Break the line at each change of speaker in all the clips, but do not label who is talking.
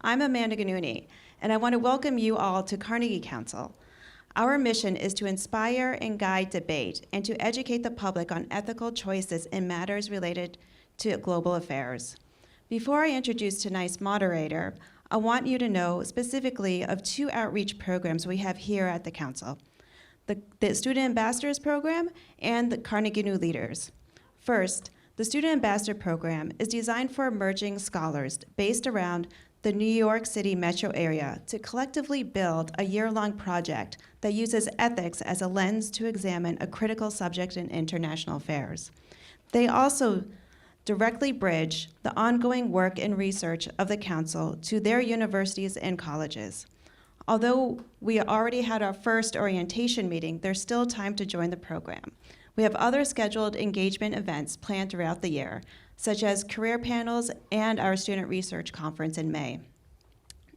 I'm Amanda Ganuni, and I want to welcome you all to Carnegie Council. Our mission is to inspire and guide debate and to educate the public on ethical choices in matters related to global affairs. Before I introduce tonight's moderator, I want you to know specifically of two outreach programs we have here at the Council: the Student Ambassadors Program and the Carnegie New Leaders. First, the Student Ambassador Program is designed for emerging scholars based around the New York City metro area to collectively build a year-long project that uses ethics as a lens to examine a critical subject in international affairs. They also directly bridge the ongoing work and research of the Council to their universities and colleges. Although we already had our first orientation meeting, there's still time to join the program. We have other scheduled engagement events planned throughout the year, such as career panels and our student research conference in May.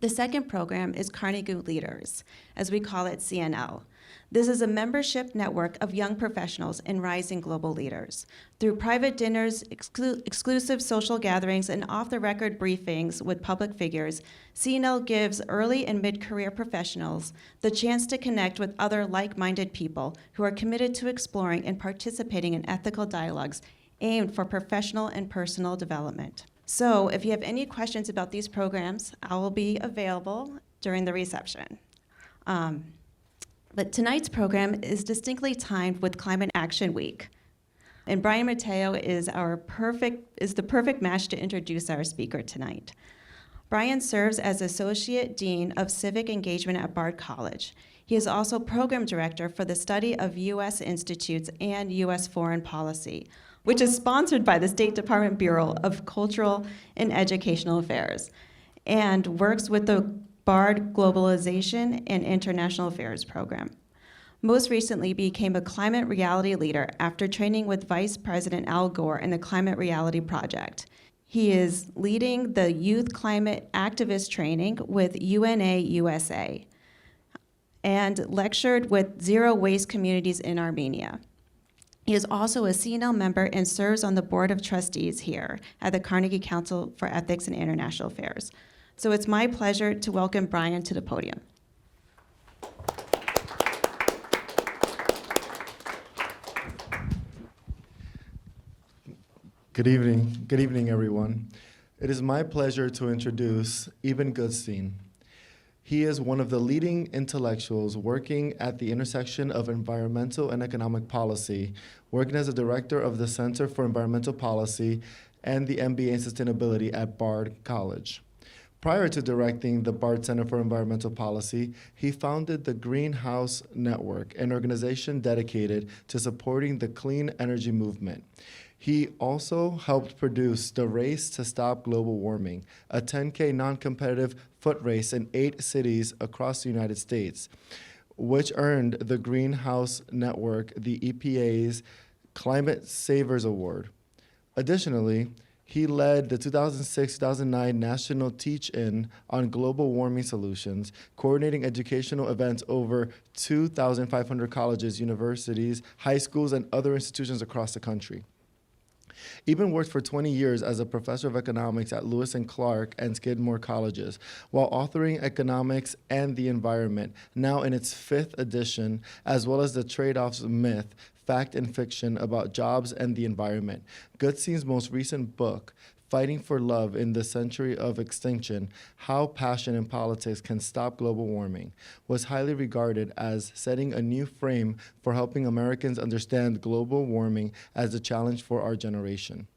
The second program is Carnegie Leaders, as we call it CNL. This is a membership network of young professionals and rising global leaders. Through private dinners, exclusive social gatherings, and off-the-record briefings with public figures, CNL gives early and mid-career professionals the chance to connect with other like-minded people who are committed to exploring and participating in ethical dialogues aimed for professional and personal development. So if you have any questions about these programs, I will be available during the reception. But tonight's program is distinctly timed with Climate Action Week. And Brian Mateo is the perfect match to introduce our speaker tonight. Brian serves as Associate Dean of Civic Engagement at Bard College. He is also Program Director for the Study of U.S. Institutes and U.S. Foreign Policy, which is sponsored by the State Department Bureau of Cultural and Educational Affairs, and works with the Bard Globalization and International Affairs program. Most recently became a climate reality leader after training with Vice President Al Gore in the Climate Reality Project. He is leading the Youth Climate Activist Training with UNA USA and lectured with Zero Waste Communities in Armenia. He is also a CNL member and serves on the Board of Trustees here at the Carnegie Council for Ethics and International Affairs. So it's my pleasure to welcome Brian to the podium.
Good evening, everyone. It is my pleasure to introduce Eban Goodstein. He is one of the leading intellectuals working at the intersection of environmental and economic policy, working as a director of the Center for Environmental Policy and the MBA in Sustainability at Bard College. Prior to directing the Bard Center for Environmental Policy, he founded the Greenhouse Network, an organization dedicated to supporting the clean energy movement. He also helped produce the Race to Stop Global Warming, a 10K non-competitive foot race in 8 cities across the United States, which earned the Greenhouse Network the EPA's Climate Savers Award. Additionally, he led the 2006-2009 National Teach-In on Global Warming Solutions, coordinating educational events over 2,500 colleges, universities, high schools, and other institutions across the country. Eban worked for 20 years as a professor of economics at Lewis and Clark and Skidmore colleges, while authoring Economics and the Environment, now in its 5th edition, as well as the Trade-Offs Myth, Fact and Fiction about Jobs and the Environment. Goodstein's most recent book, Fighting for Love in the Century of Extinction, How Passion in Politics Can Stop Global Warming, was highly regarded as setting a new frame for helping Americans understand global warming as a challenge for our generation.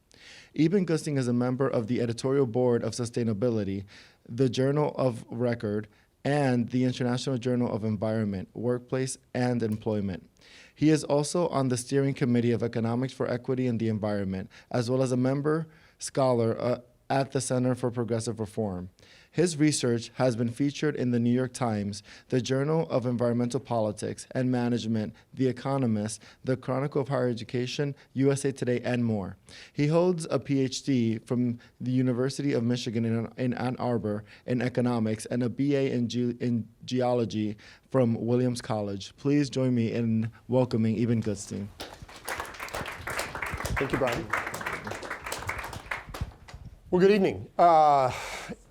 Eban Goodstein is a member of the editorial board of Sustainability, the Journal of Record, and the International Journal of Environment, Workplace, and Employment. He is also on the steering committee of Economics for Equity and the Environment, as well as a member scholar at the Center for Progressive Reform. His research has been featured in the New York Times, the Journal of Environmental Politics and Management, The Economist, the Chronicle of Higher Education, USA Today, and more. He holds a PhD from the University of Michigan in Ann Arbor in economics and a BA in geology from Williams College. Please join me in welcoming Eban Goodstein.
Thank you, Brian. Well, good evening.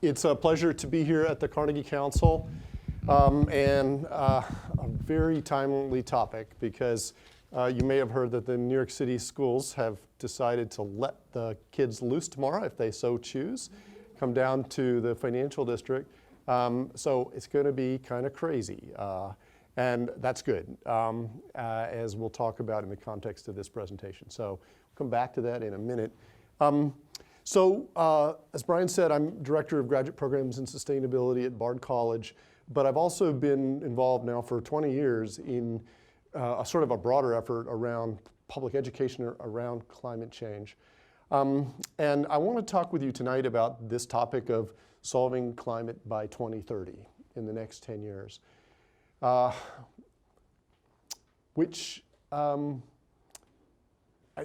It's a pleasure to be here at the Carnegie Council, and a very timely topic because you may have heard that the New York City schools have decided to let the kids loose tomorrow if they so choose, come down to the financial district. So it's going to be kind of crazy, and that's good, as we'll talk about in the context of this presentation. So we'll come back to that in a minute. As Brian said, I'm Director of Graduate Programs in Sustainability at Bard College, but I've also been involved now for 20 years in a sort of a broader effort around public education around climate change. And I want to talk with you tonight about this topic of solving climate by 2030 in the next 10 years, which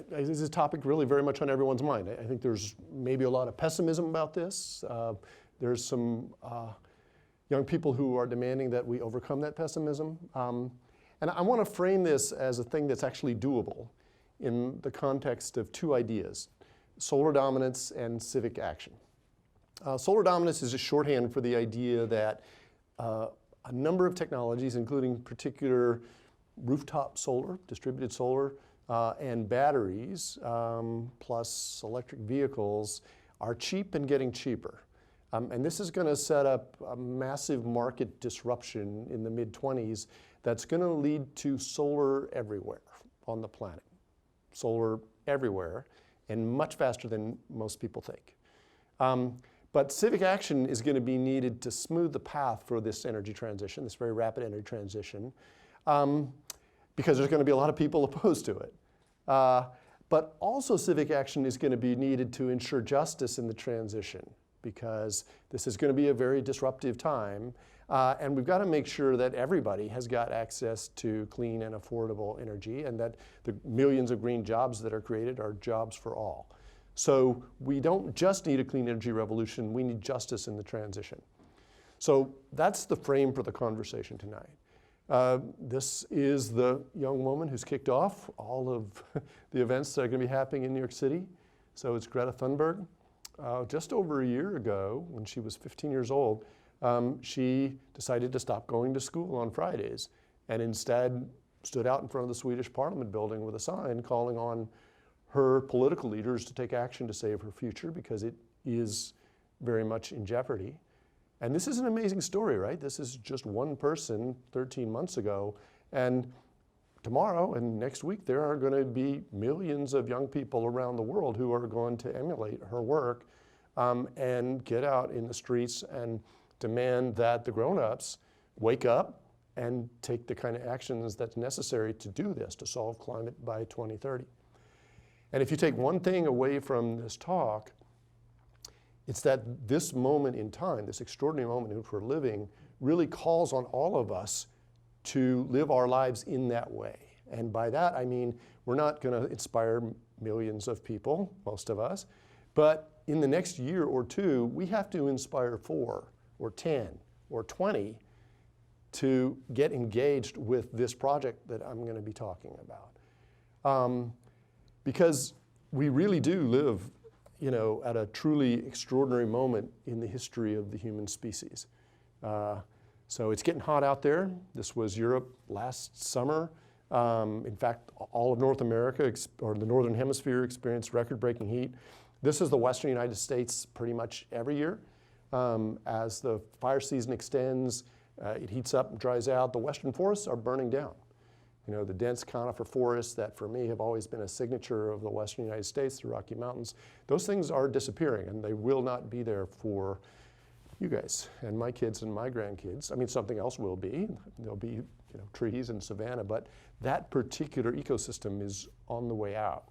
this is a topic really very much on everyone's mind. I think there's maybe a lot of pessimism about this. There's some young people who are demanding that we overcome that pessimism. And I want to frame this as a thing that's actually doable in the context of two ideas: solar dominance and civic action. Solar dominance is a shorthand for the idea that a number of technologies, including particular rooftop solar, distributed solar, and batteries, plus electric vehicles, are cheap and getting cheaper. And this is going to set up a massive market disruption in the mid-20s that's going to lead to solar everywhere on the planet. Solar everywhere, and much faster than most people think. But civic action is going to be needed to smooth the path for this energy transition, this very rapid energy transition, because there's going to be a lot of people opposed to it. But also civic action is going to be needed to ensure justice in the transition, because this is going to be a very disruptive time. And we've got to make sure that everybody has got access to clean and affordable energy, and that the millions of green jobs that are created are jobs for all. So we don't just need a clean energy revolution, we need justice in the transition. So that's the frame for the conversation tonight. This is the young woman who's kicked off all of the events that are going to be happening in New York City. So it's Greta Thunberg. Just over a year ago, when she was 15 years old, she decided to stop going to school on Fridays and instead stood out in front of the Swedish Parliament building with a sign calling on her political leaders to take action to save her future, because it is very much in jeopardy. And this is an amazing story, right? This is just one person 13 months ago. And tomorrow and next week, there are going to be millions of young people around the world who are going to emulate her work and get out in the streets and demand that the grown-ups wake up and take the kind of actions that's necessary to do this, to solve climate by 2030. And if you take one thing away from this talk, it's that this moment in time, this extraordinary moment in which we're living, really calls on all of us to live our lives in that way. And by that, I mean, we're not going to inspire millions of people, most of us, but in the next year or two, we have to inspire 4 or 10 or 20 to get engaged with this project that I'm going to be talking about. Because we really do live, at a truly extraordinary moment in the history of the human species. So it's getting hot out there. This was Europe last summer. In fact, all of North America, or the Northern Hemisphere, experienced record-breaking heat. This is the Western United States pretty much every year. As the fire season extends, it heats up and dries out. The western forests are burning down. The dense conifer forests that for me have always been a signature of the Western United States, the Rocky Mountains, those things are disappearing, and they will not be there for you guys and my kids and my grandkids. I mean, something else will be. There'll be trees and savanna, but that particular ecosystem is on the way out.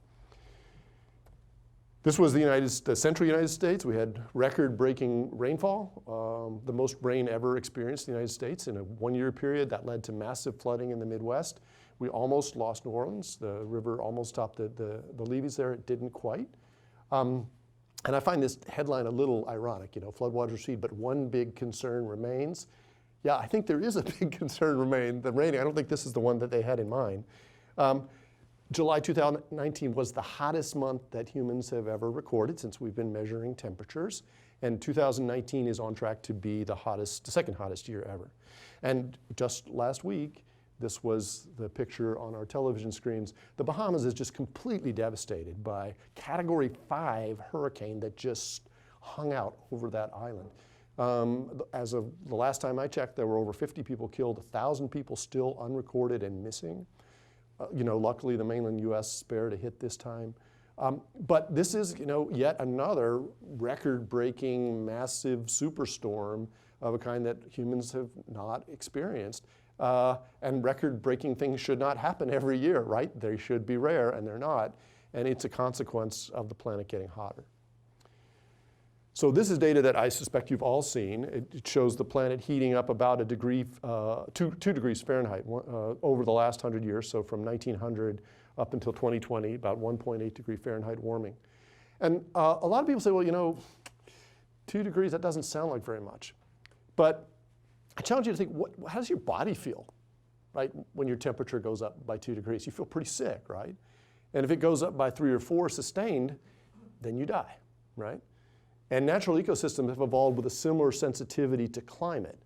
This was the central United States. We had record-breaking rainfall, the most rain ever experienced in the United States in a one-year period. That led to massive flooding in the Midwest. We almost lost New Orleans. The river almost stopped the levees there. It didn't quite. And I find this headline a little ironic. Floodwaters recede, but one big concern remains. Yeah, I think there is a big concern remain. The rain, I don't think this is the one that they had in mind. July 2019 was the hottest month that humans have ever recorded since we've been measuring temperatures. And 2019 is on track to be the second hottest year ever. And just last week, this was the picture on our television screens. The Bahamas is just completely devastated by Category 5 hurricane that just hung out over that island. As of the last time I checked, there were over 50 people killed, 1,000 people still unrecorded and missing. Luckily the mainland US spared a hit this time. But this is, yet another record-breaking, massive superstorm of a kind that humans have not experienced. And record-breaking things should not happen every year, right? They should be rare, and they're not. And it's a consequence of the planet getting hotter. So this is data that I suspect you've all seen. It shows the planet heating up about a degree, 2 degrees Fahrenheit over the last 100 years. So from 1900 up until 2020, about 1.8 degree Fahrenheit warming. And a lot of people say, well, 2 degrees, that doesn't sound like very much. But I challenge you to think, how does your body feel, right, when your temperature goes up by 2 degrees? You feel pretty sick, right? And if it goes up by 3 or 4 sustained, then you die, right? And natural ecosystems have evolved with a similar sensitivity to climate.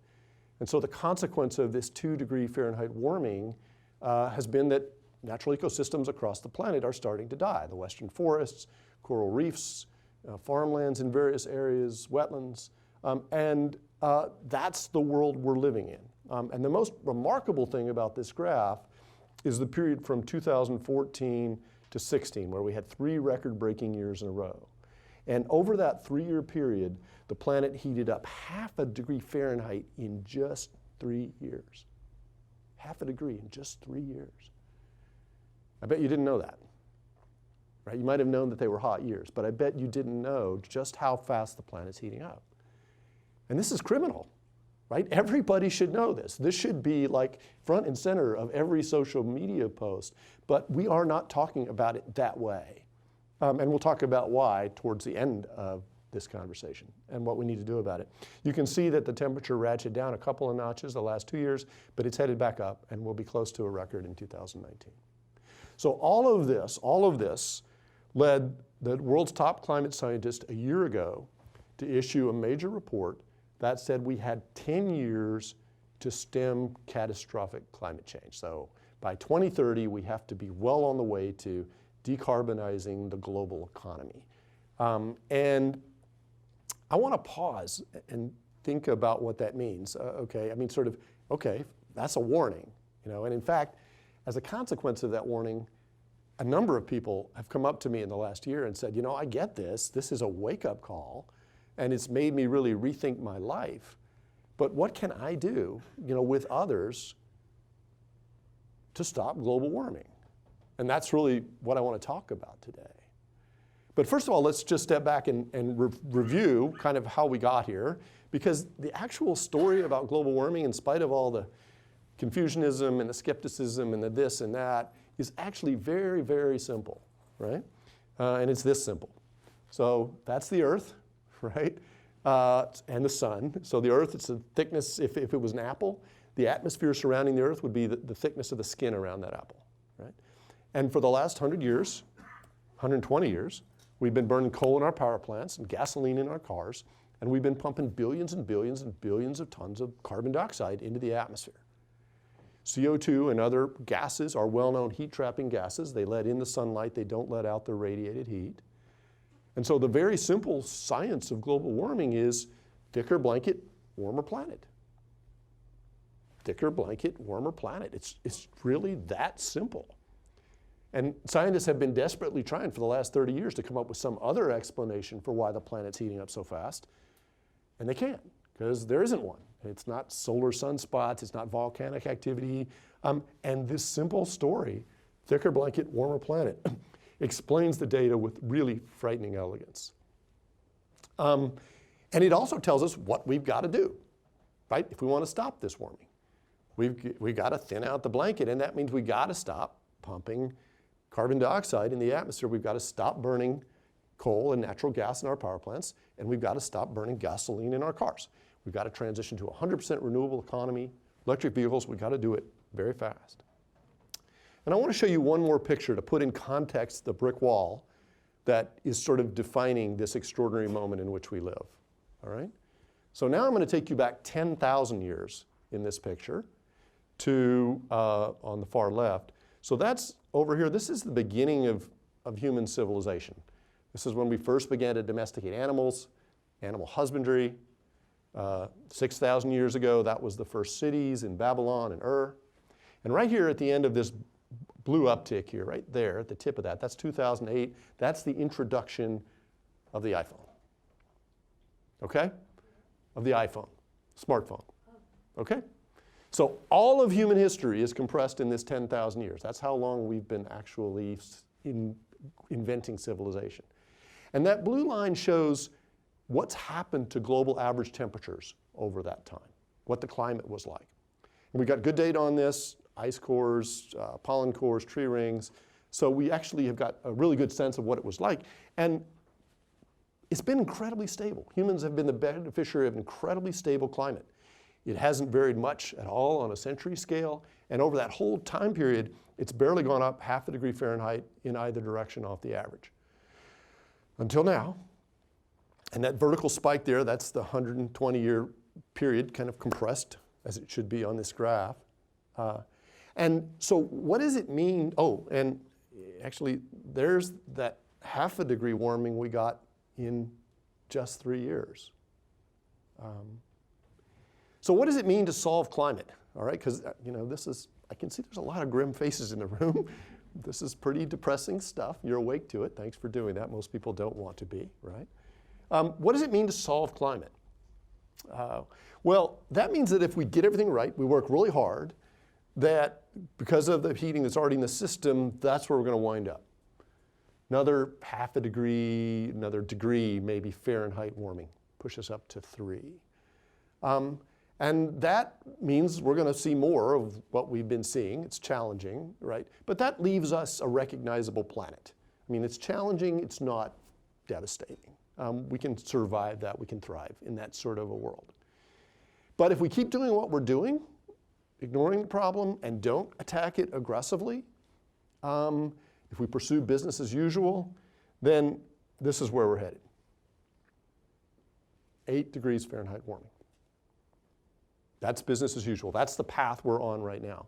And so the consequence of this 2 degree Fahrenheit warming has been that natural ecosystems across the planet are starting to die. The western forests, coral reefs, farmlands in various areas, wetlands, and that's the world we're living in. And the most remarkable thing about this graph is the period from 2014 to 16, where we had 3 record-breaking years in a row. And over that 3-year period, the planet heated up 0.5 degree Fahrenheit in just 3 years. 0.5 degree in just 3 years. I bet you didn't know that, right? You might have known that they were hot years, but I bet you didn't know just how fast the planet's heating up. And this is criminal, right? Everybody should know this. This should be like front and center of every social media post, but we are not talking about it that way. And we'll talk about why towards the end of this conversation and what we need to do about it. You can see that the temperature ratcheted down a couple of notches the last 2 years, but it's headed back up and will be close to a record in 2019. So all of this led the world's top climate scientist a year ago to issue a major report that said we had 10 years to stem catastrophic climate change. So by 2030, we have to be well on the way to decarbonizing the global economy. And I want to pause and think about what that means. Okay, that's a warning, and in fact, as a consequence of that warning, a number of people have come up to me in the last year and said, I get this is a wake-up call, and it's made me really rethink my life, but what can I do, with others to stop global warming? And that's really what I want to talk about today. But first of all, let's just step back and review kind of how we got here, because the actual story about global warming, in spite of all the confusionism and the skepticism and the this and that, is actually very, very simple, right? And it's this simple. So that's the Earth, right? And the sun. So the Earth, it's the thickness, if it was an apple, the atmosphere surrounding the Earth would be the thickness of the skin around that apple, right? And for the last 100 years, 120 years, we've been burning coal in our power plants and gasoline in our cars, and we've been pumping billions and billions and billions of tons of carbon dioxide into the atmosphere. CO2 and other gases are well-known heat-trapping gases. They let in the sunlight. They don't let out the radiated heat. And so the very simple science of global warming is thicker blanket, warmer planet. Thicker blanket, warmer planet. It's really that simple. And scientists have been desperately trying for the last 30 years to come up with some other explanation for why the planet's heating up so fast. And they can't, because there isn't one. It's not solar sunspots, it's not volcanic activity. And this simple story, thicker blanket, warmer planet, explains the data with really frightening elegance. And it also tells us what we've got to do, right? If we want to stop this warming. We've got to thin out the blanket, and that means we've got to stop pumping carbon dioxide in the atmosphere. We've got to stop burning coal and natural gas in our power plants, and we've got to stop burning gasoline in our cars. We've got to transition to a 100% renewable economy, electric vehicles. We've got to do it very fast. And I want to show you one more picture to put in context the brick wall that is sort of defining this extraordinary moment in which we live. all right? So now I'm going to take you back 10,000 years in this picture to, on the far left. So that's over here. This is the beginning of human civilization. This is when we first began to domesticate animals, animal husbandry. 6,000 years ago, that was the first cities in Babylon and Ur. And right here at the end of this blue uptick here, right there at the tip of that, that's 2008. That's the introduction of the iPhone. Okay? Of the iPhone, smartphone. Okay? So all of human history is compressed in this 10,000 years. That's how long we've been actually inventing civilization. And that blue line shows what's happened to global average temperatures over that time, what the climate was like. And we got good data on this, ice cores, pollen cores, tree rings. So we actually have got a really good sense of what it was like. And it's been incredibly stable. Humans have been the beneficiary of an incredibly stable climate. It hasn't varied much at all on a century scale. And over that whole time period, it's barely gone up half a degree Fahrenheit in either direction off the average. Until now. And that vertical spike there, that's the 120-year period, kind of compressed, as it should be on this graph. And so what does it mean? Oh, and actually, there's that half a degree warming we got in just 3 years. So what does it mean to solve climate? All right, because this is, I can see there's a lot of grim faces in the room. This is pretty depressing stuff. You're awake to it. Thanks for doing that. Most people don't want to be, right? What does it mean to solve climate? Well, that means that if we get everything right, we work really hard, that because of the heating that's already in the system, that's where we're going to wind up. Another half a degree, another degree, maybe Fahrenheit warming, push us up to 3. And that means we're going to see more of what we've been seeing. It's challenging, right? But that leaves us a recognizable planet. I mean, it's challenging, it's not devastating. We can survive that, we can thrive in that sort of a world. But if we keep doing what we're doing, ignoring the problem and don't attack it aggressively, if we pursue business as usual, then this is where we're headed. 8 degrees Fahrenheit warming. That's business as usual. That's the path we're on right now.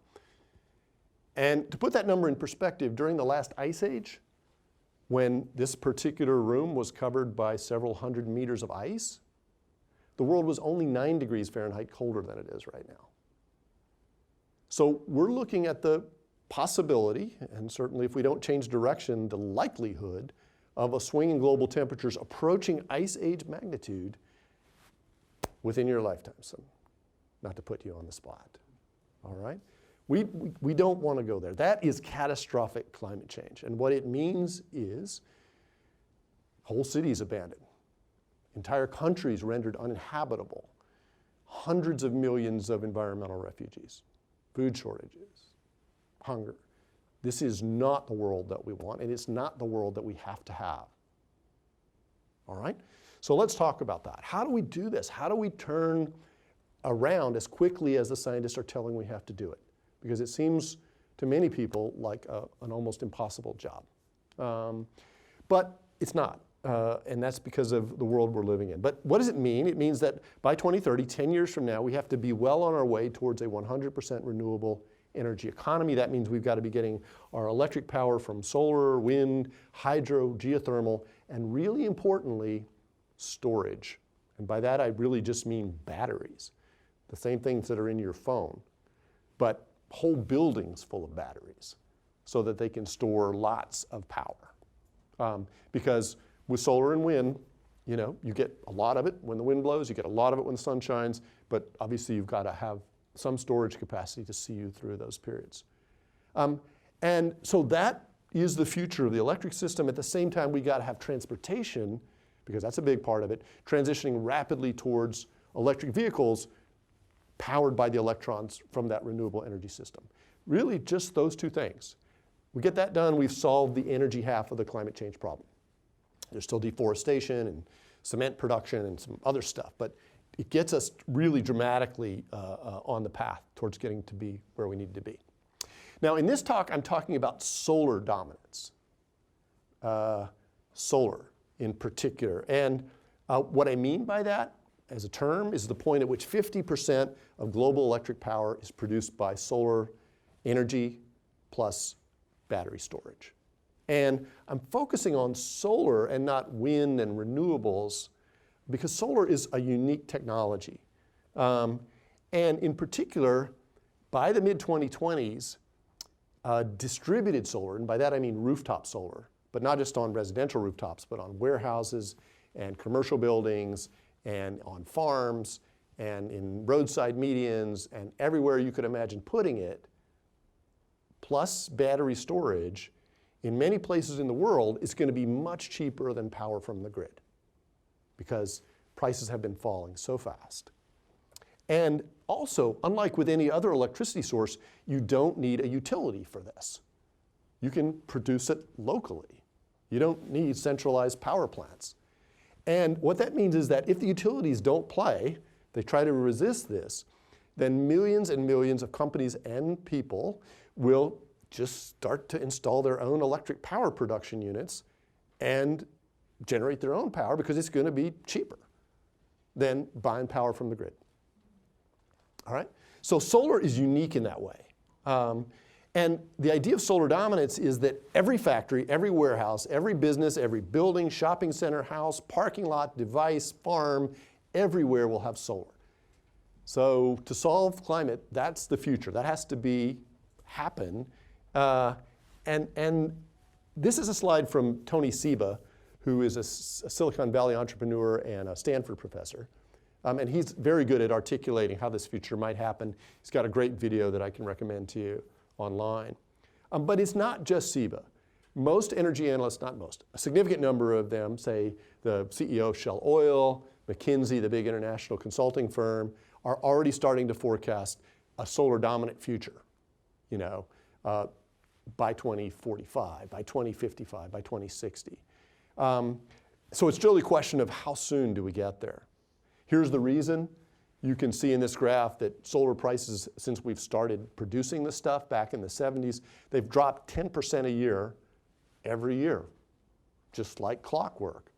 And to put that number in perspective, during the last ice age, when this particular room was covered by several hundred meters of ice, the world was only 9 degrees Fahrenheit colder than it is right now. So we're looking at the possibility, and certainly if we don't change direction, the likelihood of a swing in global temperatures approaching ice age magnitude within your lifetime. So not to put you on the spot, all right? We don't want to go there. That is catastrophic climate change. And what it means is whole cities abandoned, entire countries rendered uninhabitable, hundreds of millions of environmental refugees, food shortages, hunger. This is not the world that we want, and it's not the world that we have to have. All right? So let's talk about that. How do we do this? How do we turn around as quickly as the scientists are telling we have to do it? Because it seems to many people like an almost impossible job. But it's not, and that's because of the world we're living in. But what does it mean? It means that by 2030, 10 years from now, we have to be well on our way towards a 100% renewable energy economy. That means we've got to be getting our electric power from solar, wind, hydro, geothermal, and really importantly, storage. And by that, I really just mean batteries. The same things that are in your phone, but whole buildings full of batteries so that they can store lots of power. Because with solar and wind, you get a lot of it when the wind blows, you get a lot of it when the sun shines, but obviously you've got to have some storage capacity to see you through those periods. And so that is the future of the electric system. At the same time, we got to have transportation, because that's a big part of it, transitioning rapidly towards electric vehicles powered by the electrons from that renewable energy system. Really just those two things. We get that done, we've solved the energy half of the climate change problem. There's still deforestation and cement production and some other stuff, but it gets us really dramatically on the path towards getting to be where we need to be. Now in this talk, I'm talking about solar dominance. Solar in particular. And what I mean by that as a term, is the point at which 50% of global electric power is produced by solar energy plus battery storage. And I'm focusing on solar and not wind and renewables because solar is a unique technology. And in particular, by the mid-2020s, distributed solar, and by that I mean rooftop solar, but not just on residential rooftops, but on warehouses and commercial buildings and on farms and in roadside medians and everywhere you could imagine putting it, plus battery storage, in many places in the world, is going to be much cheaper than power from the grid because prices have been falling so fast. And also, unlike with any other electricity source, you don't need a utility for this. You can produce it locally. You don't need centralized power plants. And what that means is that if the utilities don't play, they try to resist this, then millions and millions of companies and people will just start to install their own electric power production units and generate their own power because it's going to be cheaper than buying power from the grid. All right? So solar is unique in that way. And the idea of solar dominance is that every factory, every warehouse, every business, every building, shopping center, house, parking lot, device, farm, everywhere will have solar. So to solve climate, that's the future. That has to happen. And this is a slide from Tony Seba, who is a Silicon Valley entrepreneur and a Stanford professor. And he's very good at articulating how this future might happen. He's got a great video that I can recommend to you online. But it's not just Seba. Most energy analysts, not most, a significant number of them, say the CEO of Shell Oil, McKinsey, the big international consulting firm, are already starting to forecast a solar dominant future, by 2045, by 2055, by 2060. So it's really a question of how soon do we get there. Here's the reason. You can see in this graph that solar prices, since we've started producing this stuff back in the 70s, they've dropped 10% a year every year, just like clockwork.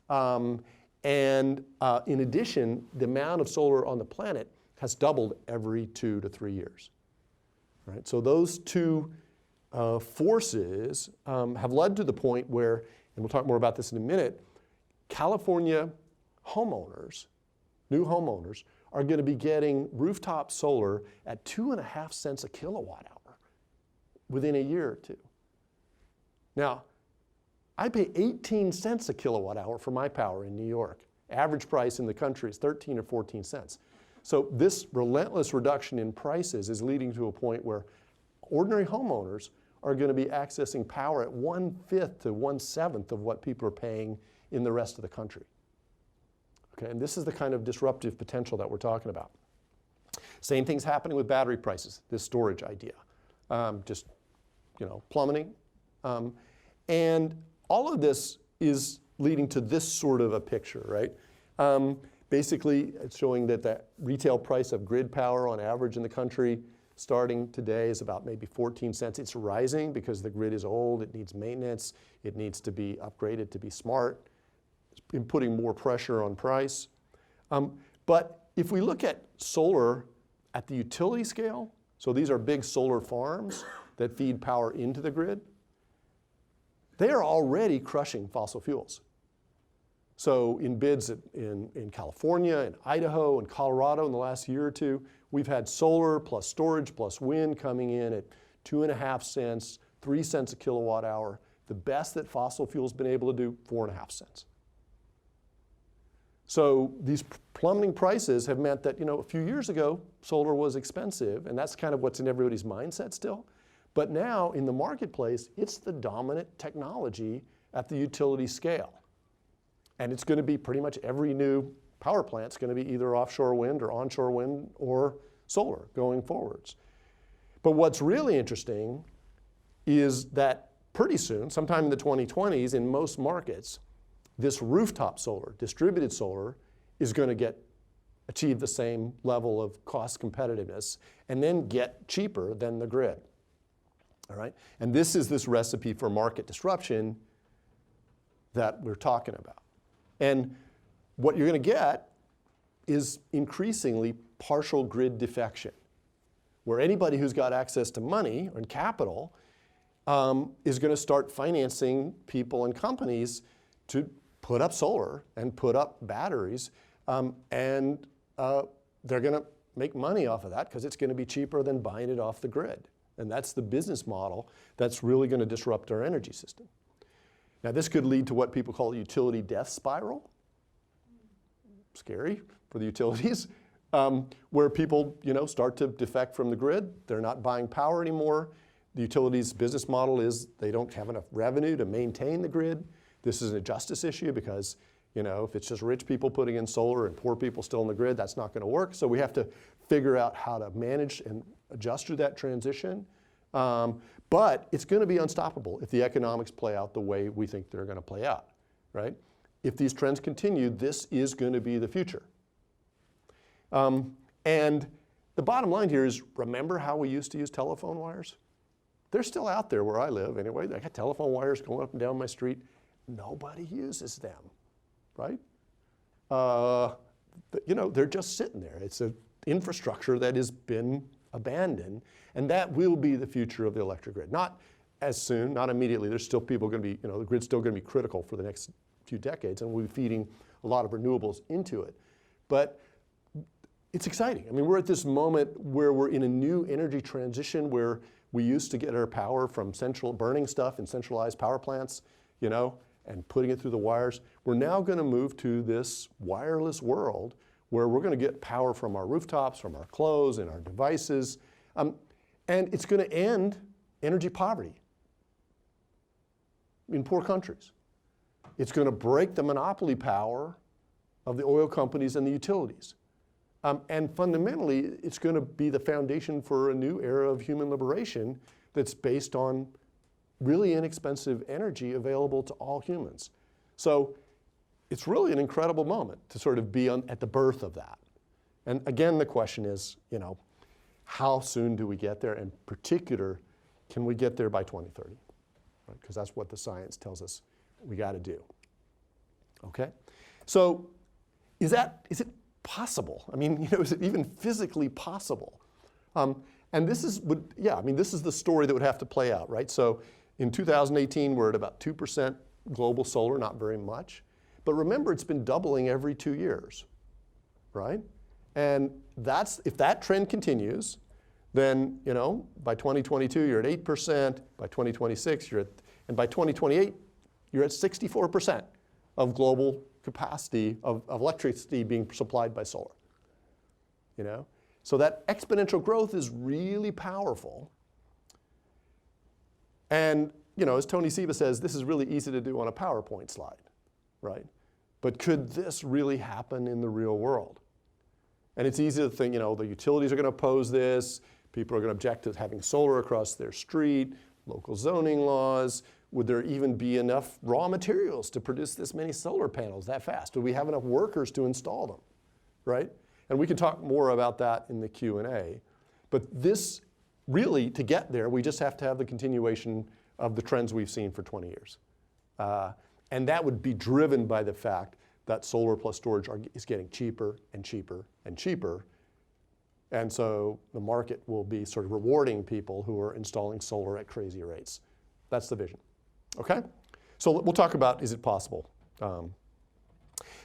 And in addition, the amount of solar on the planet has doubled every 2 to 3 years. Right? So those two forces have led to the point where, and we'll talk more about this in a minute, California homeowners, new homeowners, are going to be getting rooftop solar at 2.5 cents a kilowatt hour within a year or two. Now, I pay 18 cents a kilowatt hour for my power in New York. Average price in the country is 13 or 14 cents. So this relentless reduction in prices is leading to a point where ordinary homeowners are going to be accessing power at 1/5 to 1/7 of what people are paying in the rest of the country. Okay, and this is the kind of disruptive potential that we're talking about. Same thing's happening with battery prices, this storage idea. Just, plummeting. And all of this is leading to this sort of a picture, right? Basically, it's showing that the retail price of grid power on average in the country starting today is about maybe 14 cents. It's rising because the grid is old, it needs maintenance, it needs to be upgraded to be smart. It's been putting more pressure on price. But if we look at solar at the utility scale, so these are big solar farms that feed power into the grid, they are already crushing fossil fuels. So in bids in California, in Idaho, and Colorado in the last year or two, we've had solar plus storage plus wind coming in at 2.5 cents, 3 cents a kilowatt hour. The best that fossil fuel's been able to do, 4.5 cents. So these plummeting prices have meant that, a few years ago, solar was expensive, and that's kind of what's in everybody's mindset still. But now, in the marketplace, it's the dominant technology at the utility scale. And it's going to be pretty much every new power plant's going to be either offshore wind or onshore wind or solar going forwards. But what's really interesting is that pretty soon, sometime in the 2020s, in most markets, this rooftop solar, distributed solar, is going to achieve the same level of cost competitiveness and then get cheaper than the grid. All right? And this is this recipe for market disruption that we're talking about. And what you're going to get is increasingly partial grid defection, where anybody who's got access to money and capital is going to start financing people and companies to put up solar and put up batteries, and they're going to make money off of that because it's going to be cheaper than buying it off the grid. And that's the business model that's really going to disrupt our energy system. Now, this could lead to what people call a utility death spiral. Scary for the utilities, where people, start to defect from the grid. They're not buying power anymore. The utilities' business model is they don't have enough revenue to maintain the grid. This is a justice issue because, if it's just rich people putting in solar and poor people still in the grid, that's not going to work. So we have to figure out how to manage and adjust through that transition. But it's going to be unstoppable if the economics play out the way we think they're going to play out, right? If these trends continue, this is going to be the future. And the bottom line here is, remember how we used to use telephone wires? They're still out there where I live anyway. I got telephone wires going up and down my street. Nobody uses them, right? They're just sitting there. It's an infrastructure that has been abandoned, and that will be the future of the electric grid. Not as soon, not immediately. There's still people going to be, the grid's still going to be critical for the next few decades, and we'll be feeding a lot of renewables into it. But it's exciting. I mean, we're at this moment where we're in a new energy transition where we used to get our power from burning stuff in centralized power plants, and putting it through the wires. We're now going to move to this wireless world where we're going to get power from our rooftops, from our clothes, and our devices. And it's going to end energy poverty in poor countries. It's going to break the monopoly power of the oil companies and the utilities. And fundamentally, it's going to be the foundation for a new era of human liberation that's based on really inexpensive energy available to all humans. So it's really an incredible moment to sort of be at the birth of that. And again, the question is, how soon do we get there? And in particular, can we get there by 2030? Right? Because that's what the science tells us we got to do. Okay? So is it possible? I mean, is it even physically possible? And this is this is the story that would have to play out, right? So in 2018, we're at about 2% global solar, not very much. But remember, it's been doubling every 2 years, right? And if that trend continues, then, by 2022, you're at 8%. By 2026, and by 2028, you're at 64% of global capacity of electricity being supplied by solar. So that exponential growth is really powerful. And, as Tony Seba says, this is really easy to do on a PowerPoint slide, right? But could this really happen in the real world? And it's easy to think, the utilities are going to oppose this. People are going to object to having solar across their street, local zoning laws. Would there even be enough raw materials to produce this many solar panels that fast? Do we have enough workers to install them, right? And we can talk more about that in the Q&A. But this, really, to get there, we just have to have the continuation of the trends we've seen for 20 years. And that would be driven by the fact that solar plus storage is getting cheaper and cheaper and cheaper. And so the market will be sort of rewarding people who are installing solar at crazy rates. That's the vision. Okay? So we'll talk about, is it possible?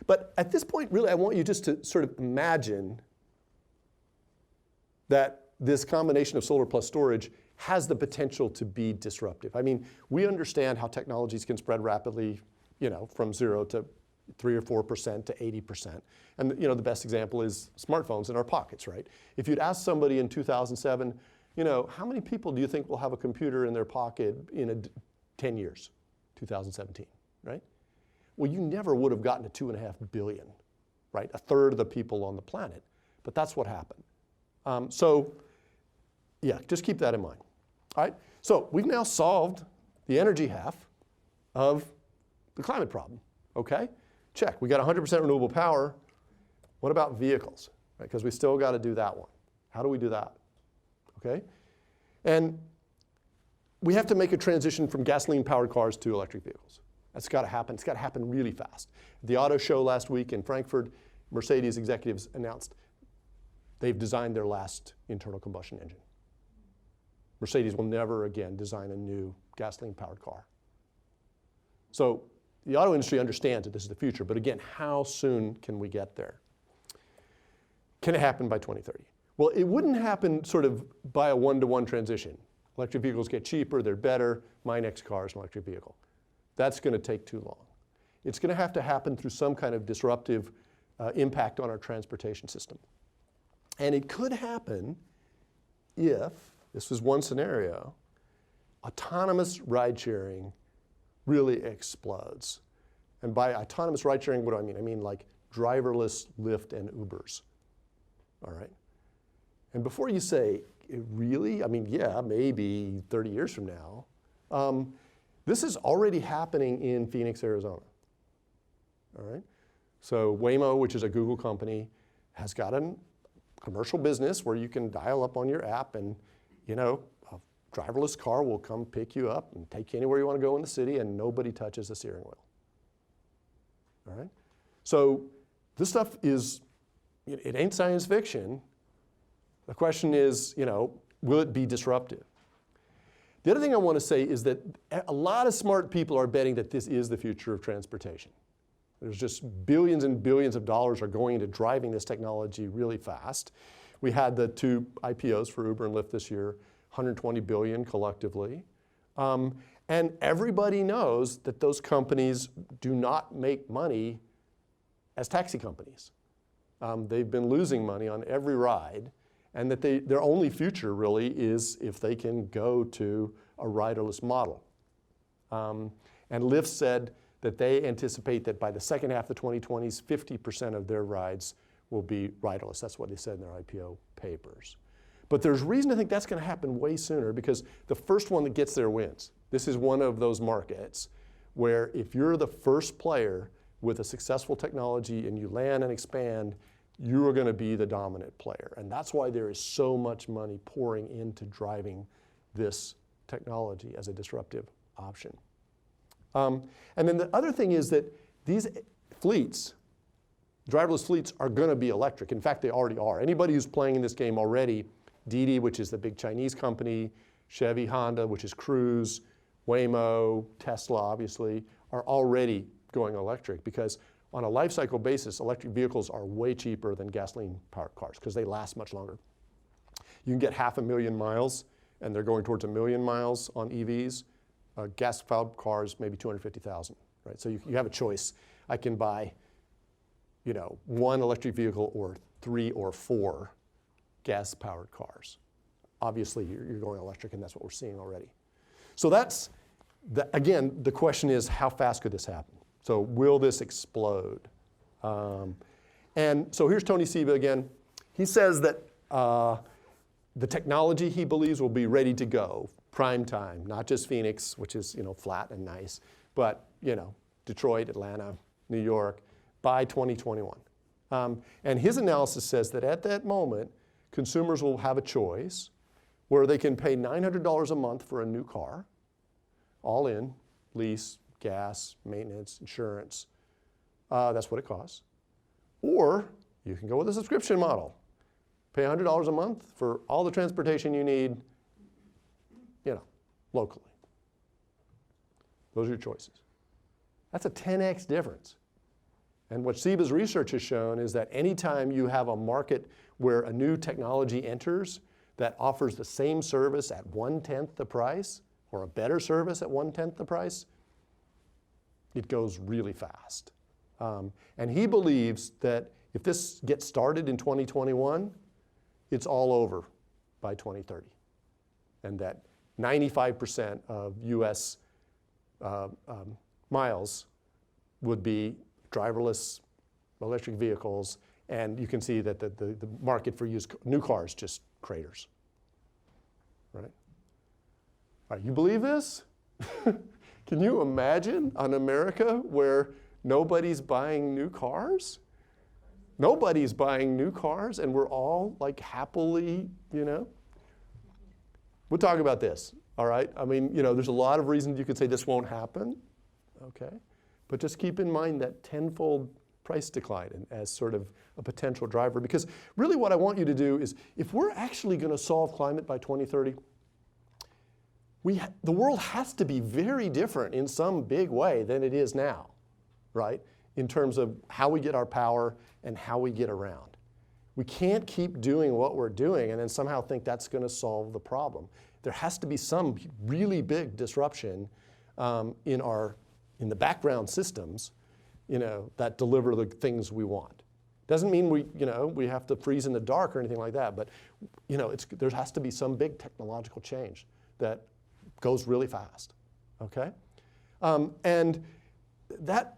But at this point, really, I want you just to sort of imagine that this combination of solar plus storage has the potential to be disruptive. I mean, we understand how technologies can spread rapidly, from 0 to 3 or 4% to 80%. And the best example is smartphones in our pockets, right? If you'd asked somebody in 2007, how many people do you think will have a computer in their pocket in 10 years, 2017, right? Well, you never would have gotten to 2.5 billion, right? A third of the people on the planet. But that's what happened. Just keep that in mind. All right? So we've now solved the energy half of the climate problem, okay? Check. We got 100% renewable power. What about vehicles? Right? Because we still got to do that one. How do we do that? Okay? And we have to make a transition from gasoline-powered cars to electric vehicles. That's got to happen. It's got to happen really fast. At the auto show last week in Frankfurt, Mercedes executives announced they've designed their last internal combustion engine. Mercedes will never again design a new gasoline-powered car. So the auto industry understands that this is the future, but again, how soon can we get there? Can it happen by 2030? Well, it wouldn't happen sort of by a one-to-one transition. Electric vehicles get cheaper, they're better, my next car is an electric vehicle. That's going to take too long. It's going to have to happen through some kind of disruptive impact on our transportation system. And it could happen if, this was one scenario, autonomous ride-sharing really explodes. And by autonomous ride-sharing, what do I mean? I mean like driverless Lyft and Ubers, all right? And before you say, really? I mean, yeah, maybe 30 years from now. This is already happening in Phoenix, Arizona, all right? So Waymo, which is a Google company, has got a commercial business where you can dial up on your app and, you know, a driverless car will come pick you up and take you anywhere you want to go in the city and nobody touches the steering wheel, all right? So this stuff is, it ain't science fiction. The question is, you know, will it be disruptive? The other thing I want to say is that a lot of smart people are betting that this is the future of transportation. There's just billions and billions of dollars are going into driving this technology really fast. We had the 2 IPOs for Uber and Lyft this year, 120 billion collectively. And everybody knows that those companies do not make money as taxi companies. They've been losing money on every ride, and that their only future really is if they can go to a riderless model. And Lyft said that they anticipate that by the second half of the 2020s, 50% of their rides will be riderless. That's what they said in their IPO papers. But there's reason to think that's going to happen way sooner because the first one that gets there wins. This is one of those markets where if you're the first player with a successful technology and you land and expand, you are going to be the dominant player. And that's why there is so much money pouring into driving this technology as a disruptive option. And then the other thing is that these fleets, driverless fleets, are going to be electric. In fact, they already are. Anybody who's playing in this game already, Didi, which is the big Chinese company, Chevy, Honda, which is Cruise, Waymo, Tesla, obviously, are already going electric because on a life cycle basis, electric vehicles are way cheaper than gasoline-powered cars because they last much longer. You can get 500,000 miles, and they're going towards 1 million miles on EVs. Gas-powered cars, maybe 250,000, right? So you have a choice. I can buy, you know, 1 electric vehicle or 3 or 4 gas-powered cars. Obviously, you're going electric, and that's what we're seeing already. So that's, again, the question is, how fast could this happen? So will this explode? And so here's Tony Seba again. He says that the technology he believes will be ready to go, prime time, not just Phoenix, which is, you know, flat and nice, but, you know, Detroit, Atlanta, New York, by 2021. And his analysis says that at that moment, consumers will have a choice where they can pay $900 a month for a new car, all in, lease, gas, maintenance, insurance. That's what it costs. Or you can go with a subscription model. Pay $100 a month for all the transportation you need, you know, locally. Those are your choices. That's a 10x difference. And what Seba's research has shown is that anytime you have a market where a new technology enters that offers the same service at 1/10 the price, or a better service at 1/10 the price, it goes really fast. And he believes that if this gets started in 2021, it's all over by 2030. And that 95% of US miles would be driverless electric vehicles. And you can see that the market for new cars just craters. Right? All right, you believe this? Can you imagine an America where nobody's buying new cars? Nobody's buying new cars, and we're all like happily, you know? We'll talk about this, all right? I mean, you know, there's a lot of reasons you could say this won't happen, okay? But just keep in mind that tenfold price decline and as sort of a potential driver. Because really what I want you to do is, if we're actually going to solve climate by 2030, the world has to be very different in some big way than it is now, right? In terms of how we get our power and how we get around. We can't keep doing what we're doing and then somehow think that's going to solve the problem. There has to be some really big disruption in the background systems, that deliver the things we want. Doesn't mean we have to freeze in the dark or anything like that, but there has to be some big technological change that goes really fast. Okay, and that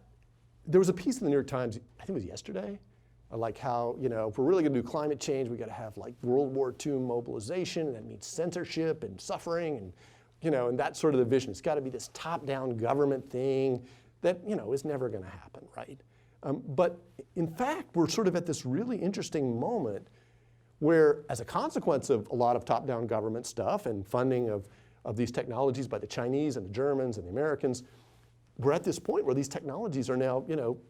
there was a piece in the New York Times, I think it was yesterday, like how if we're really going to do climate change, we got to have like World War II mobilization, and that means censorship and suffering, and and that's sort of the vision. It's got to be this top-down government thing that is never going to happen, right? But in fact, we're sort of at this really interesting moment where, as a consequence of a lot of top-down government stuff and funding of these technologies by the Chinese and the Germans and the Americans, we're at this point where these technologies are now,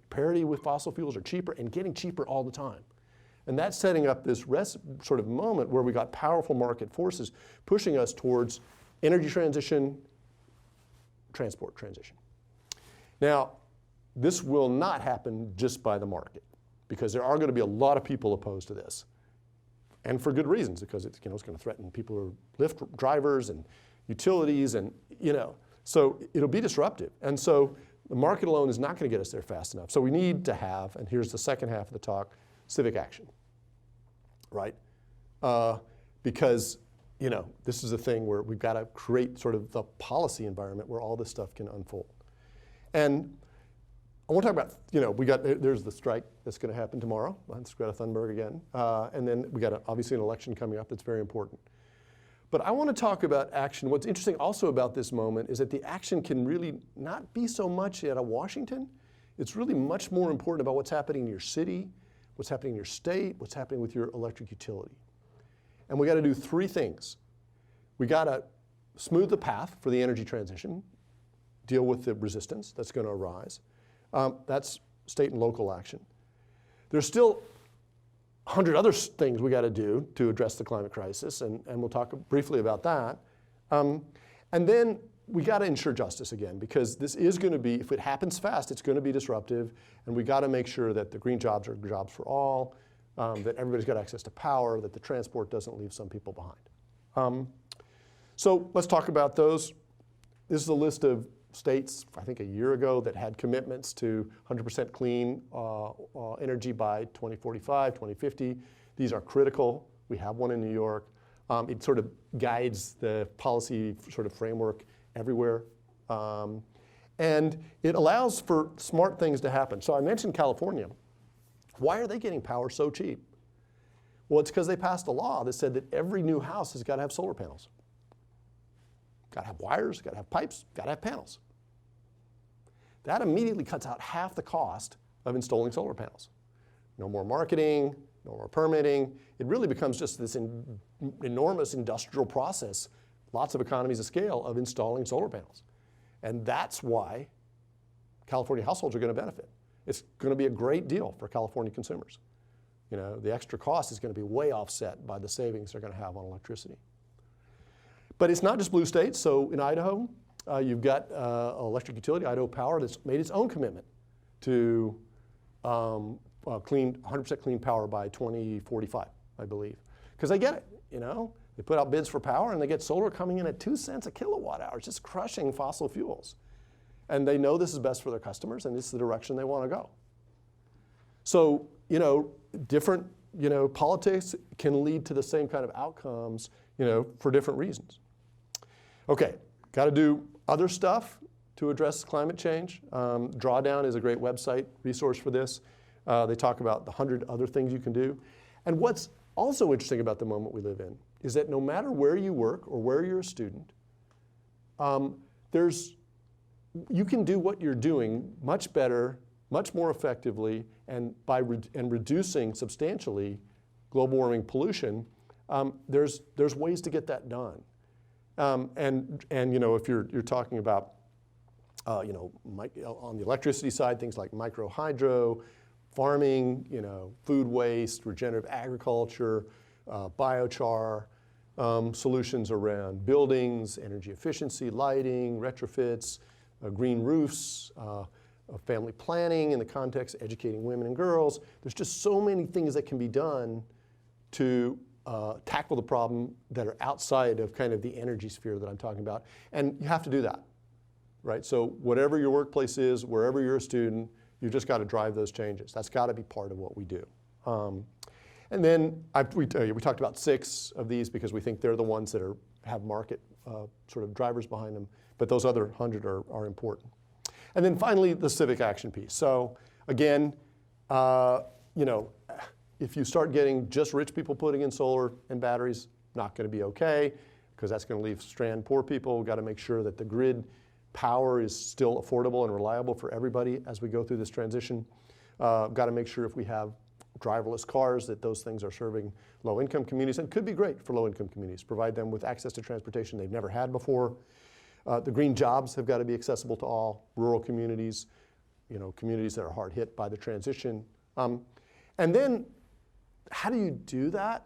parity with fossil fuels, are cheaper and getting cheaper all the time. And that's setting up this sort of moment where we got powerful market forces pushing us towards energy transition, transport transition. Now, this will not happen just by the market, because there are going to be a lot of people opposed to this. And for good reasons, because it's going to threaten people who are Lyft drivers and utilities and, so it'll be disruptive. And so the market alone is not going to get us there fast enough. So we need to have, and here's the second half of the talk, civic action, right? Because, this is a thing where we've got to create sort of the policy environment where all this stuff can unfold. And I want to talk about, there's the strike that's going to happen tomorrow. It's Greta Thunberg again. And then we got obviously an election coming up that's very important. But I want to talk about action. What's interesting also about this moment is that the action can really not be so much out of Washington. It's really much more important about what's happening in your city, what's happening in your state, what's happening with your electric utility. And we got to do three things. We got to smooth the path for the energy transition, deal with the resistance that's going to arise. That's state and local action. There's still 100 other things we got to do to address the climate crisis, and we'll talk briefly about that. And then we got to ensure justice again, because this is going to be, if it happens fast, it's going to be disruptive, and we got to make sure that the green jobs are jobs for all, that everybody's got access to power, that the transport doesn't leave some people behind. So let's talk about those. This is a list of states, I think a year ago, that had commitments to 100% clean energy by 2045, 2050. These are critical. We have one in New York. It sort of guides the policy sort of framework everywhere. And it allows for smart things to happen. So I mentioned California. Why are they getting power so cheap? Well, it's because they passed a law that said that every new house has got to have solar panels. Got to have wires, got to have pipes, got to have panels. That immediately cuts out half the cost of installing solar panels. No more marketing, no more permitting. It really becomes just this enormous industrial process, lots of economies of scale of installing solar panels. And that's why California households are going to benefit. It's going to be a great deal for California consumers. The extra cost is going to be way offset by the savings they're going to have on electricity. But it's not just blue states. So in Idaho, you've got an electric utility, Idaho Power, that's made its own commitment to 100% clean power by 2045, I believe. Because they get it, They put out bids for power, and they get solar coming in at 2 cents a kilowatt hour, just crushing fossil fuels. And they know this is best for their customers, and this is the direction they want to go. So, different, politics can lead to the same kind of outcomes, for different reasons. Okay, got to do other stuff to address climate change. Drawdown is a great website resource for this. They talk about the 100 other things you can do. And what's also interesting about the moment we live in is that no matter where you work or where you're a student, you can do what you're doing much better, much more effectively, and by reducing substantially global warming pollution. There's ways to get that done. And if you're talking about on the electricity side, things like micro hydro, farming, food waste, regenerative agriculture, biochar, solutions around buildings, energy efficiency, lighting, retrofits, green roofs, family planning in the context of educating women and girls. There's just so many things that can be done to tackle the problem that are outside of kind of the energy sphere that I'm talking about. And you have to do that, right? So whatever your workplace is, wherever you're a student, you just got to drive those changes. That's got to be part of what we do. And then we talked about 6 of these because we think they're the ones that have market sort of drivers behind them. But those other 100 are important. And then finally, the civic action piece. So again, if you start getting just rich people putting in solar and batteries, not going to be okay, because that's going to leave strand poor people. We've got to make sure that the grid power is still affordable and reliable for everybody as we go through this transition. Got to make sure if we have driverless cars that those things are serving low-income communities, and could be great for low-income communities, provide them with access to transportation they've never had before. The green jobs have got to be accessible to all rural communities, communities that are hard hit by the transition. And then, how do you do that?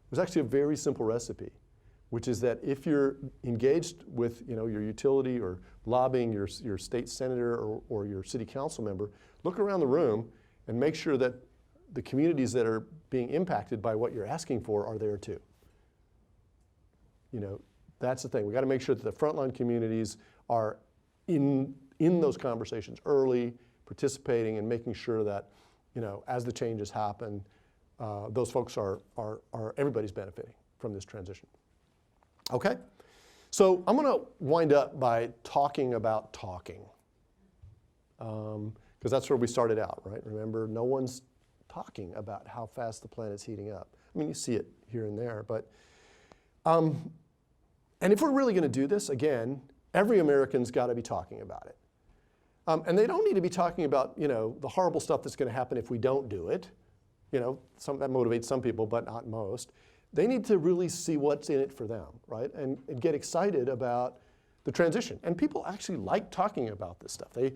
There's actually a very simple recipe, which is that if you're engaged with your utility or lobbying your state senator or your city council member, look around the room and make sure that the communities that are being impacted by what you're asking for are there too. That's the thing. We got to make sure that the frontline communities are in those conversations early, participating, and making sure that as the changes happen, those folks are everybody's benefiting from this transition. Okay, so I'm going to wind up by talking about talking, because that's where we started out, right? Remember, no one's talking about how fast the planet's heating up. I mean, you see it here and there, but and if we're really going to do this, again, every American's got to be talking about it. And they don't need to be talking about, the horrible stuff that's going to happen if we don't do it. That motivates some people, but not most. They need to really see what's in it for them, right? And get excited about the transition. And people actually like talking about this stuff. They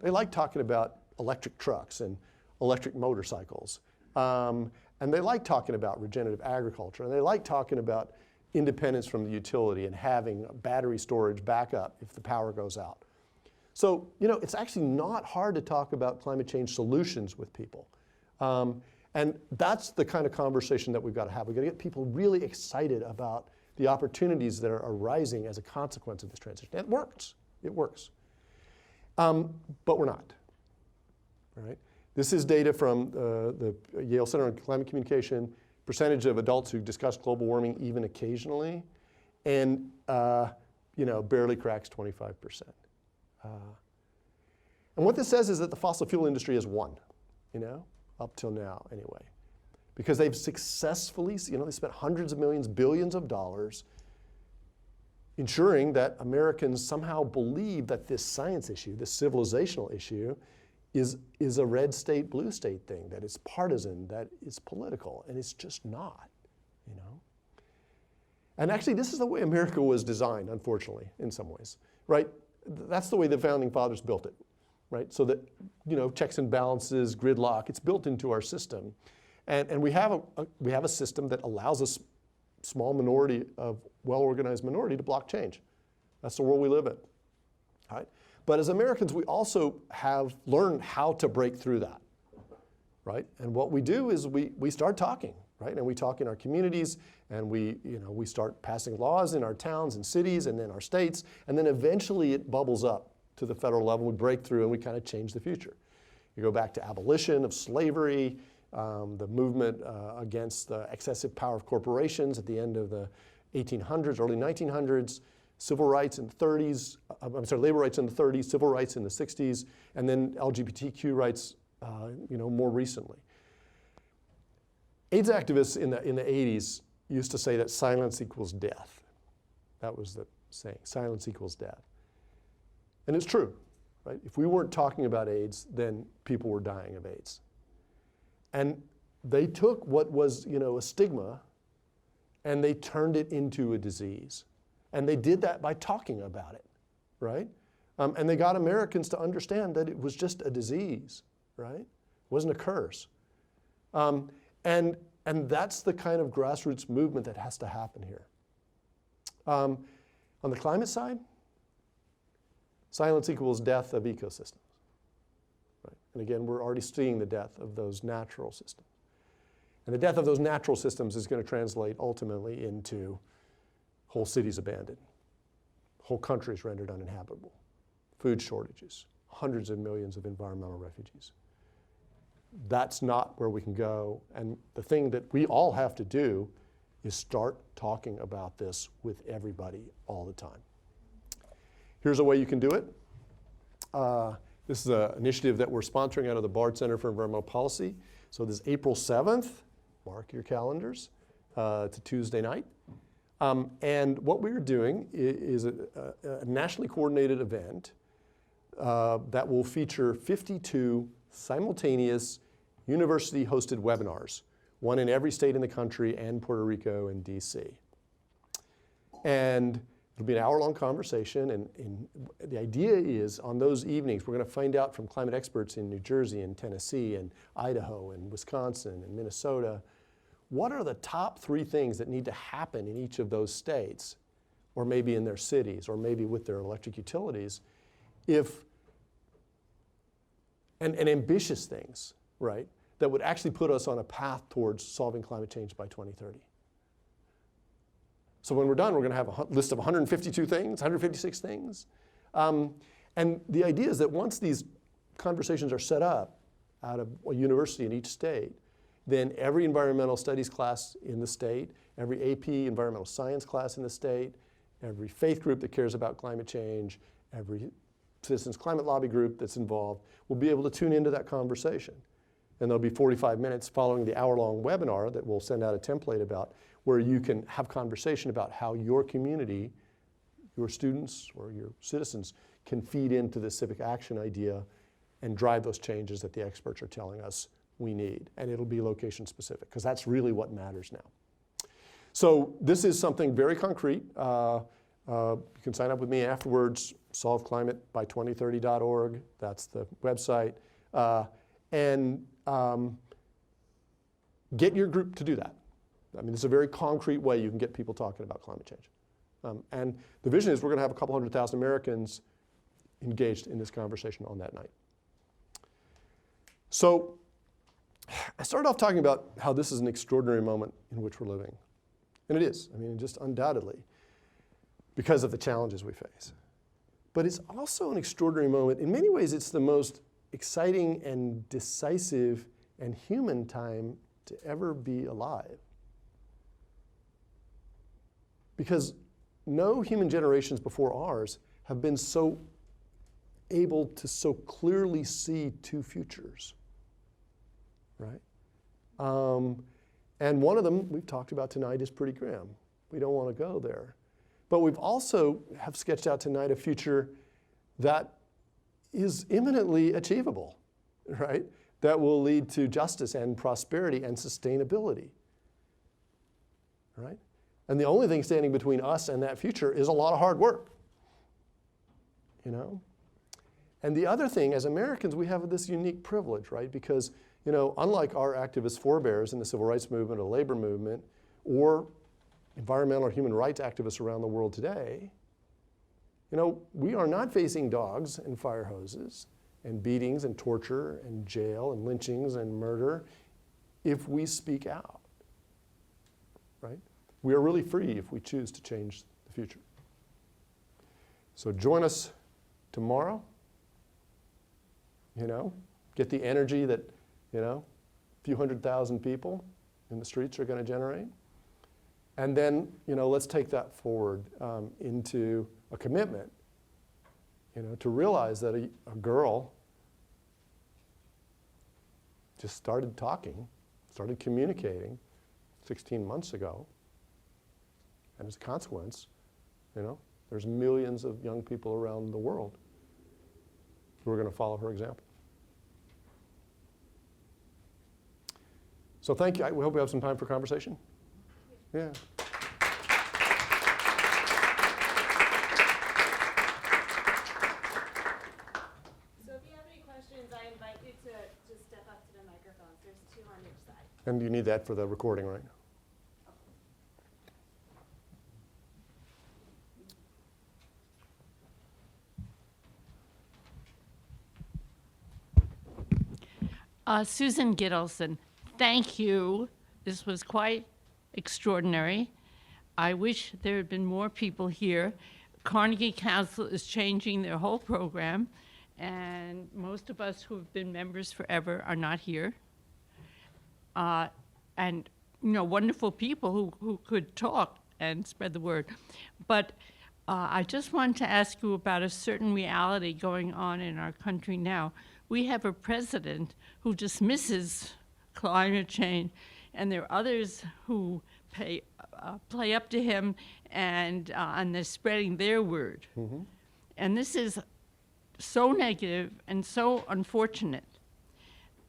like talking about electric trucks and electric motorcycles. And they like talking about regenerative agriculture. And they like talking about independence from the utility and having battery storage backup if the power goes out. So, it's actually not hard to talk about climate change solutions with people. And that's the kind of conversation that we've got to have. We've got to get people really excited about the opportunities that are arising as a consequence of this transition. It works. It works. But we're not. All right? This is data from the Yale Center on Climate Communication, percentage of adults who discuss global warming even occasionally, and barely cracks 25%. And what this says is that the fossil fuel industry has won, up till now anyway. Because they've successfully, they spent hundreds of millions, billions of dollars ensuring that Americans somehow believe that this science issue, this civilizational issue, is a red state, blue state thing, that it's partisan, that it's political, and it's just not, And actually, this is the way America was designed, unfortunately, in some ways, right? That's the way the founding fathers built it, right? So that, checks and balances, gridlock, it's built into our system. And we have a system that allows a small minority of well-organized minority to block change. That's the world we live in, right? But as Americans, we also have learned how to break through that, right? And what we do is we start talking, right? And we talk in our communities, and we start passing laws in our towns and cities and then our states, and then eventually it bubbles up to the federal level. We break through and we kind of change the future. You go back to abolition of slavery, the movement against the excessive power of corporations at the end of the 1800s, early 1900s, civil rights in the 30s, labor rights in the 30s, civil rights in the 60s, and then LGBTQ rights, more recently. AIDS activists in the 80s used to say that silence equals death. That was the saying, silence equals death. And it's true, right? If we weren't talking about AIDS, then people were dying of AIDS. And they took what was, a stigma, and they turned it into a disease. And they did that by talking about it, right? And they got Americans to understand that it was just a disease, right? It wasn't a curse. And that's the kind of grassroots movement that has to happen here. On the climate side, silence equals death of ecosystems. Right? And again, we're already seeing the death of those natural systems. And the death of those natural systems is going to translate ultimately into whole cities abandoned, whole countries rendered uninhabitable, food shortages, hundreds of millions of environmental refugees. That's not where we can go. And the thing that we all have to do is start talking about this with everybody all the time. Here's a way you can do it. This is an initiative that we're sponsoring out of the Bard Center for Environmental Policy. So this is April 7th. Mark your calendars. It's a Tuesday night. And what we're doing is a nationally coordinated event that will feature 52 simultaneous university-hosted webinars, one in every state in the country and Puerto Rico and DC. And it'll be an hour-long conversation, and the idea is on those evenings we're going to find out from climate experts in New Jersey and Tennessee and Idaho and Wisconsin and Minnesota, what are the top 3 things that need to happen in each of those states, or maybe in their cities, or maybe with their electric utilities, and ambitious things, right, that would actually put us on a path towards solving climate change by 2030. So when we're done, we're going to have a list of 152 things, 156 things. And the idea is that once these conversations are set up out of a university in each state, then every environmental studies class in the state, every AP environmental science class in the state, every faith group that cares about climate change, every citizens climate lobby group that's involved will be able to tune into that conversation. And there'll be 45 minutes following the hour-long webinar that we'll send out a template about, where you can have conversation about how your community, your students or your citizens can feed into the civic action idea and drive those changes that the experts are telling us we need. And it'll be location specific, because that's really what matters now. So this is something very concrete. You can sign up with me afterwards, solveclimateby2030.org. That's the website. And get your group to do that. I mean, it's a very concrete way you can get people talking about climate change. And the vision is we're going to have a couple 100,000 Americans engaged in this conversation on that night. So I started off talking about how this is an extraordinary moment in which we're living. And it is. I mean, just undoubtedly, because of the challenges we face. But it's also an extraordinary moment. In many ways, it's the most exciting and decisive and human time to ever be alive. Because no human generations before ours have been so able to so clearly see 2 futures, right? And one of them we've talked about tonight is pretty grim. We don't want to go there. But we've also have sketched out tonight a future that is imminently achievable, right? That will lead to justice and prosperity and sustainability, right? And the only thing standing between us and that future is a lot of hard work, you know? And the other thing, as Americans, we have this unique privilege, right? Because, you know, unlike our activist forebears in the civil rights movement or labor movement, or environmental or human rights activists around the world today, you know, we are not facing dogs and fire hoses and beatings and torture and jail and lynchings and murder if we speak out, right? We are really free if we choose to change the future. So join us tomorrow, you know, get the energy that, you know, a few 100,000 people in the streets are going to generate. And then, you know, let's take that forward into a commitment, you know, to realize that a girl just started talking, started communicating 16 months ago. And as a consequence, you know, there's millions of young people around the world who are going to follow her example. So thank you. We hope we have some time for conversation. Yeah.
So if you have any questions, I invite you to
And you need that for the recording, right?
Susan Gittleson, thank you. This was quite extraordinary. I wish there had been more people here. Carnegie Council is changing their whole program, and most of us who have been members forever are not here. And wonderful people who could talk and spread the word. But I just wanted to ask you about a certain reality going on in our country now. We have a president who dismisses climate change, and there are others who play up to him, and they're spreading their word. Mm-hmm. And this is so negative and so unfortunate.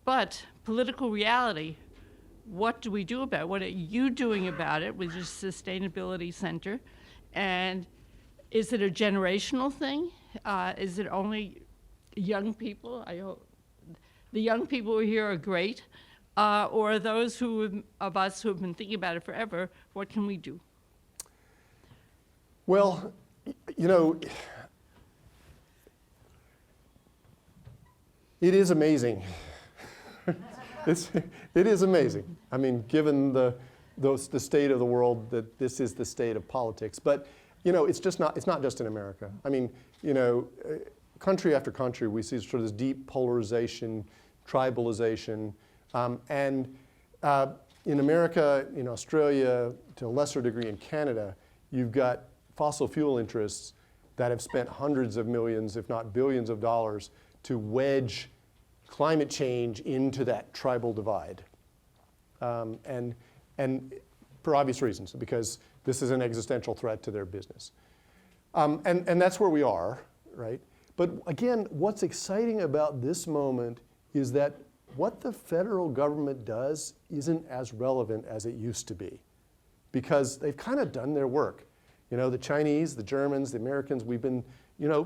But political reality, what do we do about it? What are you doing about it with your Sustainability Center? And is it a generational thing? Is it only young people? I hope the young people who are here are great. Or those of us who have been thinking about it forever, what can we do?
Well, it is amazing. It is amazing. I mean, given the state of the world, that this is the state of politics. But it's not just in America. I mean, country after country, we see sort of this deep polarization, tribalization, and in America, in Australia, to a lesser degree in Canada, you've got fossil fuel interests that have spent hundreds of millions, if not billions of dollars to wedge climate change into that tribal divide. And for obvious reasons, because this is an existential threat to their business. And that's where we are, right? But again, what's exciting about this moment is that what the federal government does isn't as relevant as it used to be, because they've kind of done their work. The Chinese, the Germans, the Americans, we've been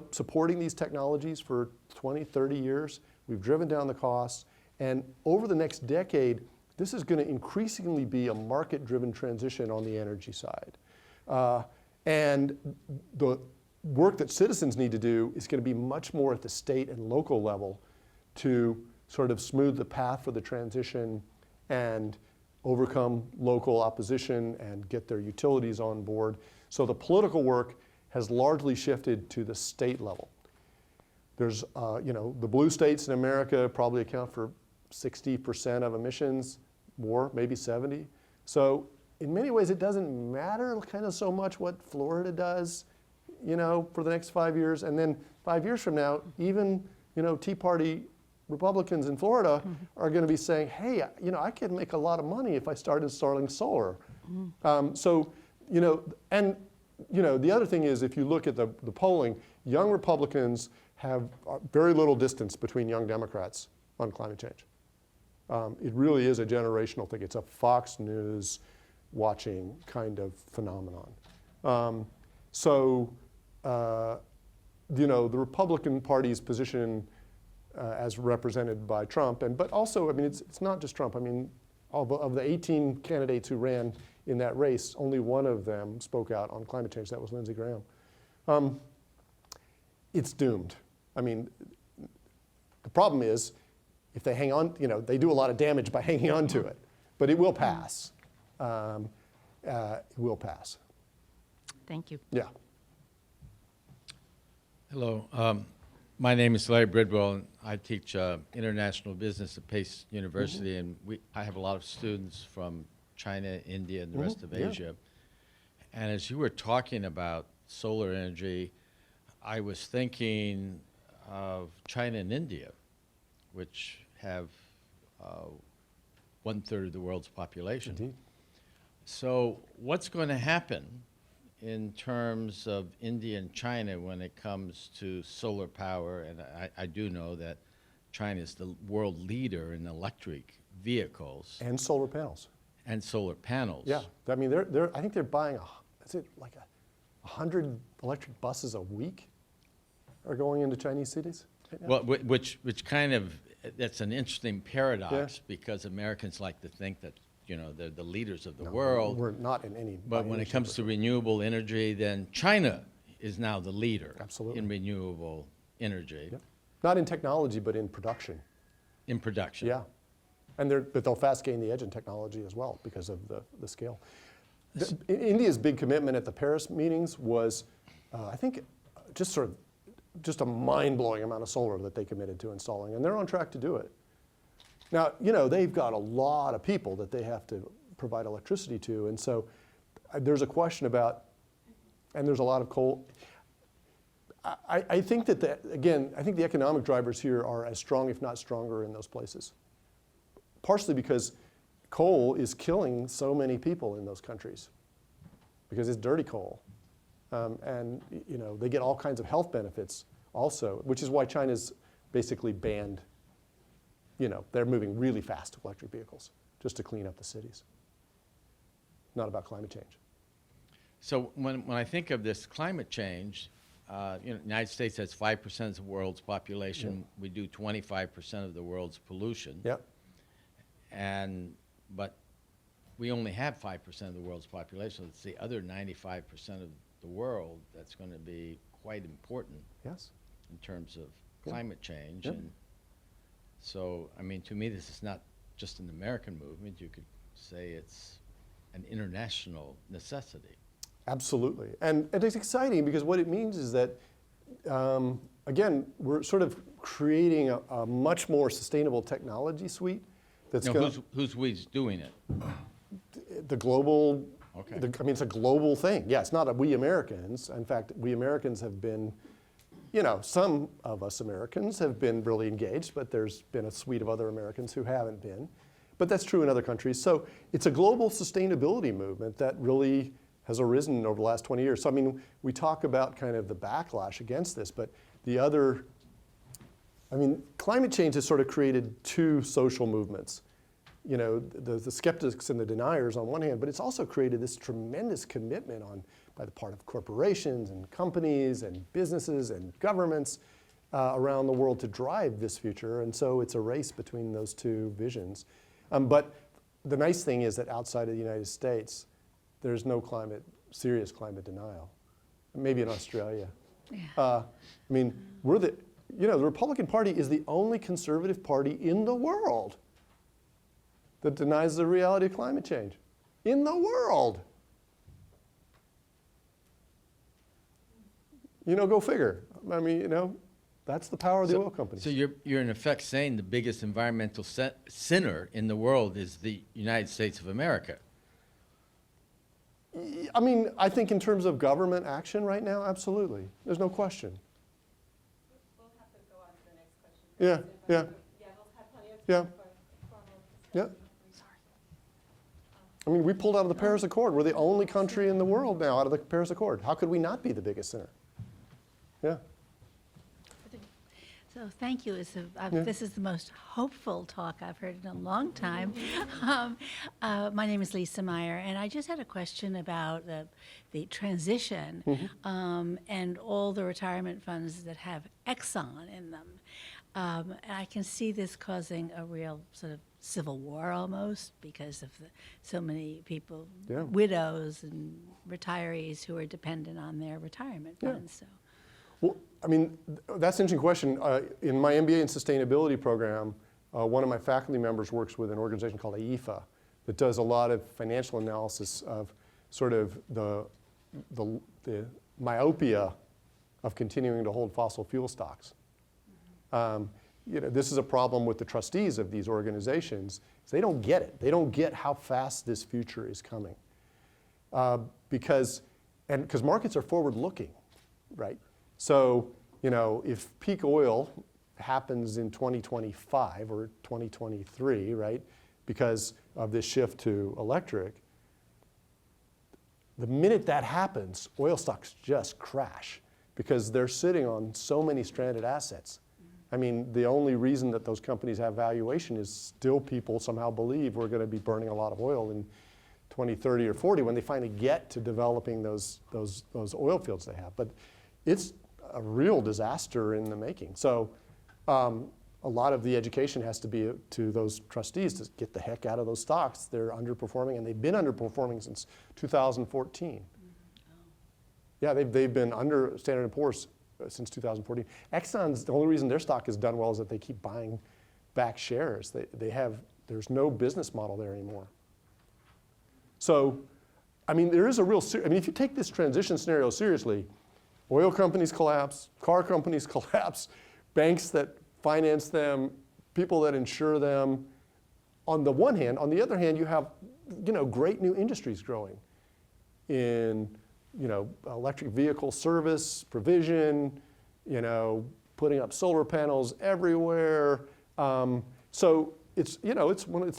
supporting these technologies for 20, 30 years. We've driven down the costs. And over the next decade, this is going to increasingly be a market-driven transition on the energy side. And the work that citizens need to do is going to be much more at the state and local level to sort of smooth the path for the transition and overcome local opposition and get their utilities on board. So the political work has largely shifted to the state level. There's, the blue states in America probably account for 60% of emissions, more, maybe 70. So in many ways, it doesn't matter kind of so much what Florida does, for the next 5 years. And then 5 years from now, even, Tea Party Republicans in Florida are going to be saying, hey, I could make a lot of money if I start installing solar. The other thing is, if you look at the polling, young Republicans have very little distance between young Democrats on climate change. It really is a generational thing. It's a Fox News watching kind of phenomenon. The Republican Party's position as represented by Trump, but also, I mean, it's not just Trump. I mean, of the 18 candidates who ran in that race, only one of them spoke out on climate change. That was Lindsey Graham. It's doomed. I mean, the problem is, if they hang on, they do a lot of damage by hanging on to it. But it will pass. It will pace.
Thank you.
Yeah.
Hello. My name is Larry Bridwell, and I teach international business at Pace University, and I have a lot of students from China, India, and the rest of Asia. And as you were talking about solar energy, I was thinking of China and India, which have 1/3 of the world's population.
Indeed.
So what's going to happen in terms of India and China when it comes to solar power? And I do know that China is the world leader in electric vehicles.
And solar panels.
And solar panels.
Yeah. I mean, I think they're buying, is it like 100 electric buses a week are going into Chinese cities right now?
Well, which kind of, that's an interesting paradox, because Americans like to think that they're the leaders of the
No,
world.
We're not in any.
But
by
when
any
it comes
shape
to
or
renewable energy, then China is now the leader
Absolutely.
in renewable energy,
Yep. Not in technology, but in production.
in production.
Yeah. But they'll fast gain the edge in technology as well because of the scale. India's big commitment at the Paris meetings was, I think, just a mind-blowing amount of solar that they committed to installing, and they're on track to do it. Now, they've got a lot of people that they have to provide electricity to, and so there's a question about, and there's a lot of coal. I think that, I think the economic drivers here are as strong, if not stronger, in those places. Partially because coal is killing so many people in those countries because it's dirty coal. And they get all kinds of health benefits also, which is why China's basically banned, they're moving really fast to electric vehicles just to clean up the cities. Not about climate change.
So when I think of this climate change, the United States has 5% of the world's population.
Yeah.
We do 25% of the world's pollution.
Yep.
But we only have 5% of the world's population. It's the other 95% of the world that's going to be quite important
Yes.
in terms of
Yeah.
climate change.
Yep.
And so, to me, this is not just an American movement. You could say it's an international necessity.
Absolutely. And it's exciting because what it means is that, again, we're sort of creating a much more sustainable technology suite that's
Now,
going to,
who's we doing it?
the global,
Okay.
it's a global thing. Yeah, it's not a we Americans. In fact, we Americans have been, some of us Americans have been really engaged, but there's been a suite of other Americans who haven't been. But that's true in other countries. So it's a global sustainability movement that really has arisen over the last 20 years. So we talk about kind of the backlash against this, but climate change has sort of created two social movements. The skeptics and the deniers on one hand, but it's also created this tremendous commitment by the part of corporations and companies and businesses and governments around the world to drive this future. And so it's a race between those two visions. But the nice thing is that outside of the United States, there's no serious climate denial. Maybe in Australia.
Yeah.
We're the Republican Party is the only conservative party in the world that denies the reality of climate change. In the world. Go figure. That's the power of the oil companies.
So you're in effect saying the biggest environmental sinner in the world is the United States of America.
I think in terms of government action right now, absolutely. There's no question.
We'll have to go on to the next question.
Yeah, yeah.
Yeah, we'll have plenty of
Yeah.
time for formal discussion.
Yeah. We pulled out of the Paris Accord. We're the only country in the world now out of the Paris Accord. How could we not be the biggest sinner? Yeah.
So thank you. This is the most hopeful talk I've heard in a long time. My name is Lisa Meyer, and I just had a question about the transition and all the retirement funds that have Exxon in them. And I can see this causing a real sort of civil war almost because of so many people,
Yeah.
widows and retirees who are dependent on their retirement
Yeah.
funds. So.
Well, that's an interesting question. In my MBA in sustainability program, one of my faculty members works with an organization called AIFA that does a lot of financial analysis of sort of the myopia of continuing to hold fossil fuel stocks. This is a problem with the trustees of these organizations. They don't get it. They don't get how fast this future is coming. Because markets are forward-looking, right? So, if peak oil happens in 2025 or 2023, right, because of this shift to electric, the minute that happens, oil stocks just crash because they're sitting on so many stranded assets. The only reason that those companies have valuation is still people somehow believe we're going to be burning a lot of oil in 2030 or 40 when they finally get to developing those oil fields they have. But it's a real disaster in the making. So a a lot of the education has to be to those trustees to get the heck out of those stocks. They're underperforming, and they've been underperforming since 2014. Yeah, they've been under Standard & Poor's since 2014. Exxon's, the only reason their stock has done well is that they keep buying back shares. There's no business model there anymore. So, I mean, there is a real, if you take this transition scenario seriously, oil companies collapse, car companies collapse, banks that finance them, people that insure them. On the one hand, on the other hand, you have, great new industries growing in, electric vehicle service, provision, putting up solar panels everywhere. So it's one of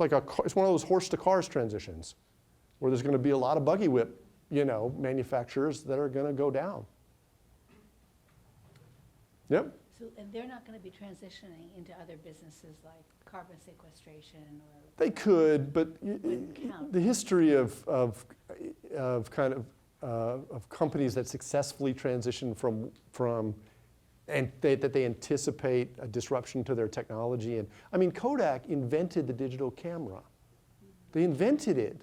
those horse to cars transitions, where there's going to be a lot of buggy whip, manufacturers that are going to go down. Yep.
So, and they're not going to be transitioning into other businesses like carbon sequestration or.
They could, but
count.
the history of companies that successfully transition from and that they anticipate a disruption to their technology. And I mean, Kodak invented the digital camera. They invented it,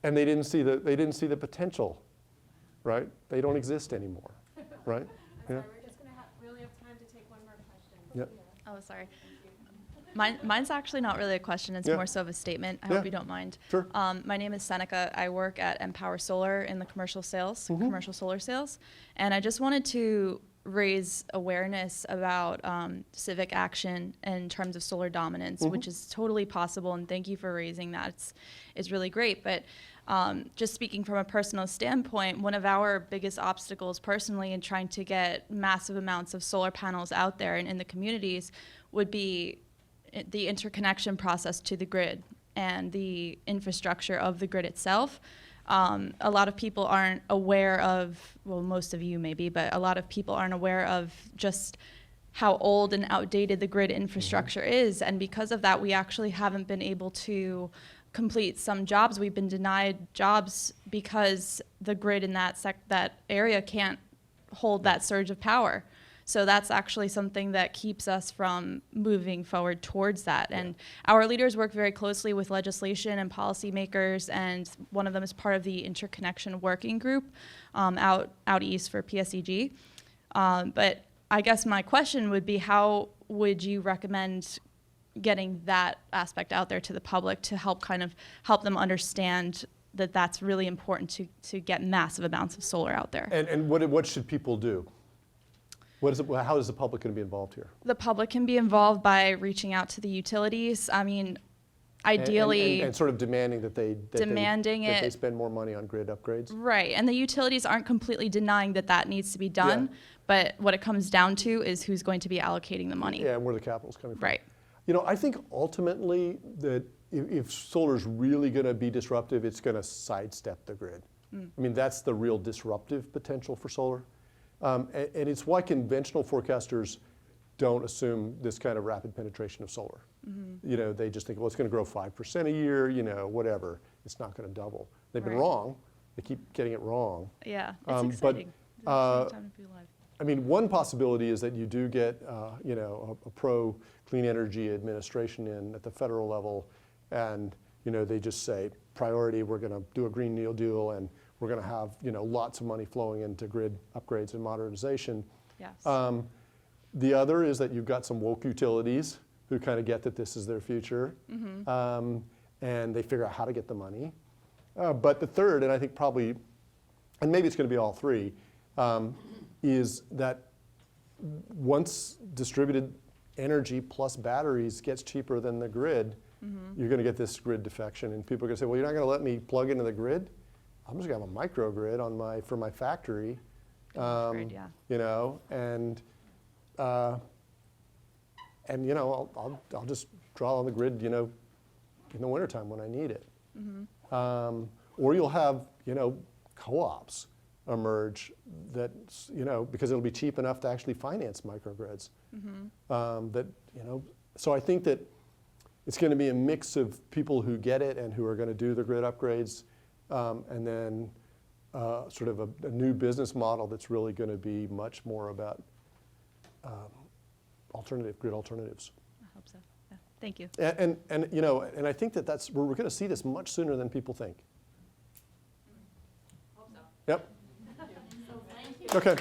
and they didn't see the potential, right? They don't exist anymore, right? Yeah.
We're just going to really have time to take one more question.
Yep.
Oh, sorry. Mine's actually not really a question. It's
Yeah.
more so of a statement. I
Yeah.
hope you don't mind.
Sure.
My name is Seneca. I work at Empower Solar in the commercial sales, commercial solar sales. And I just wanted to raise awareness about civic action in terms of solar dominance, which is totally possible. And thank you for raising that. It's really great. But just speaking from a personal standpoint, one of our biggest obstacles personally in trying to get massive amounts of solar panels out there and in the communities would be the interconnection process to the grid and the infrastructure of the grid itself. A lot of people aren't aware of, well, most of you maybe, but a lot of people aren't aware of just how old and outdated the grid infrastructure is. And because of that, we actually haven't been able to complete some jobs. We've been denied jobs because the grid in that area can't hold that surge of power. So that's actually something that keeps us from moving forward towards that. And our leaders work very closely with legislation and policymakers, and one of them is part of the interconnection working group out east for PSEG. But I guess my question would be, how would you recommend getting that aspect out there to the public to help them understand that that's really important to get massive amounts of solar out there?
And what should people do? How is the public going to be involved here?
The public can be involved by reaching out to the utilities. I mean, ideally,
and sort of demanding that they spend more money on grid upgrades.
Right, and the utilities aren't completely denying that needs to be done, but what it comes down to is who's going to be allocating the money.
Yeah, and where the capital's coming from.
Right.
I think ultimately that if solar is really going to be disruptive, it's going to sidestep the grid. I mean, that's the real disruptive potential for solar. And it's why conventional forecasters don't assume this kind of rapid penetration of solar. They just think, well, it's going to grow 5% a year, whatever. It's not going to double. They've been wrong. They keep getting it wrong.
Yeah, it's exciting. It's time to be alive.
I mean, one possibility is that you do get, a pro-clean energy administration in at the federal level, and they just say, priority, we're going to do a Green New Deal, and we're going to have lots of money flowing into grid upgrades and modernization.
Yes.
The other is that you've got some woke utilities who kind of get that this is their future, and they figure out how to get the money. But the third, and I think probably, and maybe it's going to be all three, is that once distributed energy plus batteries gets cheaper than the grid, you're going to get this grid defection, and people are going to say, well, you're not going to let me plug into the grid? I'm just going to have a microgrid for my factory,
Grid, yeah.
I'll just draw on the grid, in the wintertime when I need it. Or you'll have, co-ops emerge that, because it'll be cheap enough to actually finance microgrids. So I think that it's going to be a mix of people who get it and who are going to do the grid upgrades, and then sort of a new business model that's really going to be much more about grid alternatives.
I hope so. Yeah. Thank you.
And you know, and I think that we're going to see this much sooner than people think. Hope so. Yep. Okay.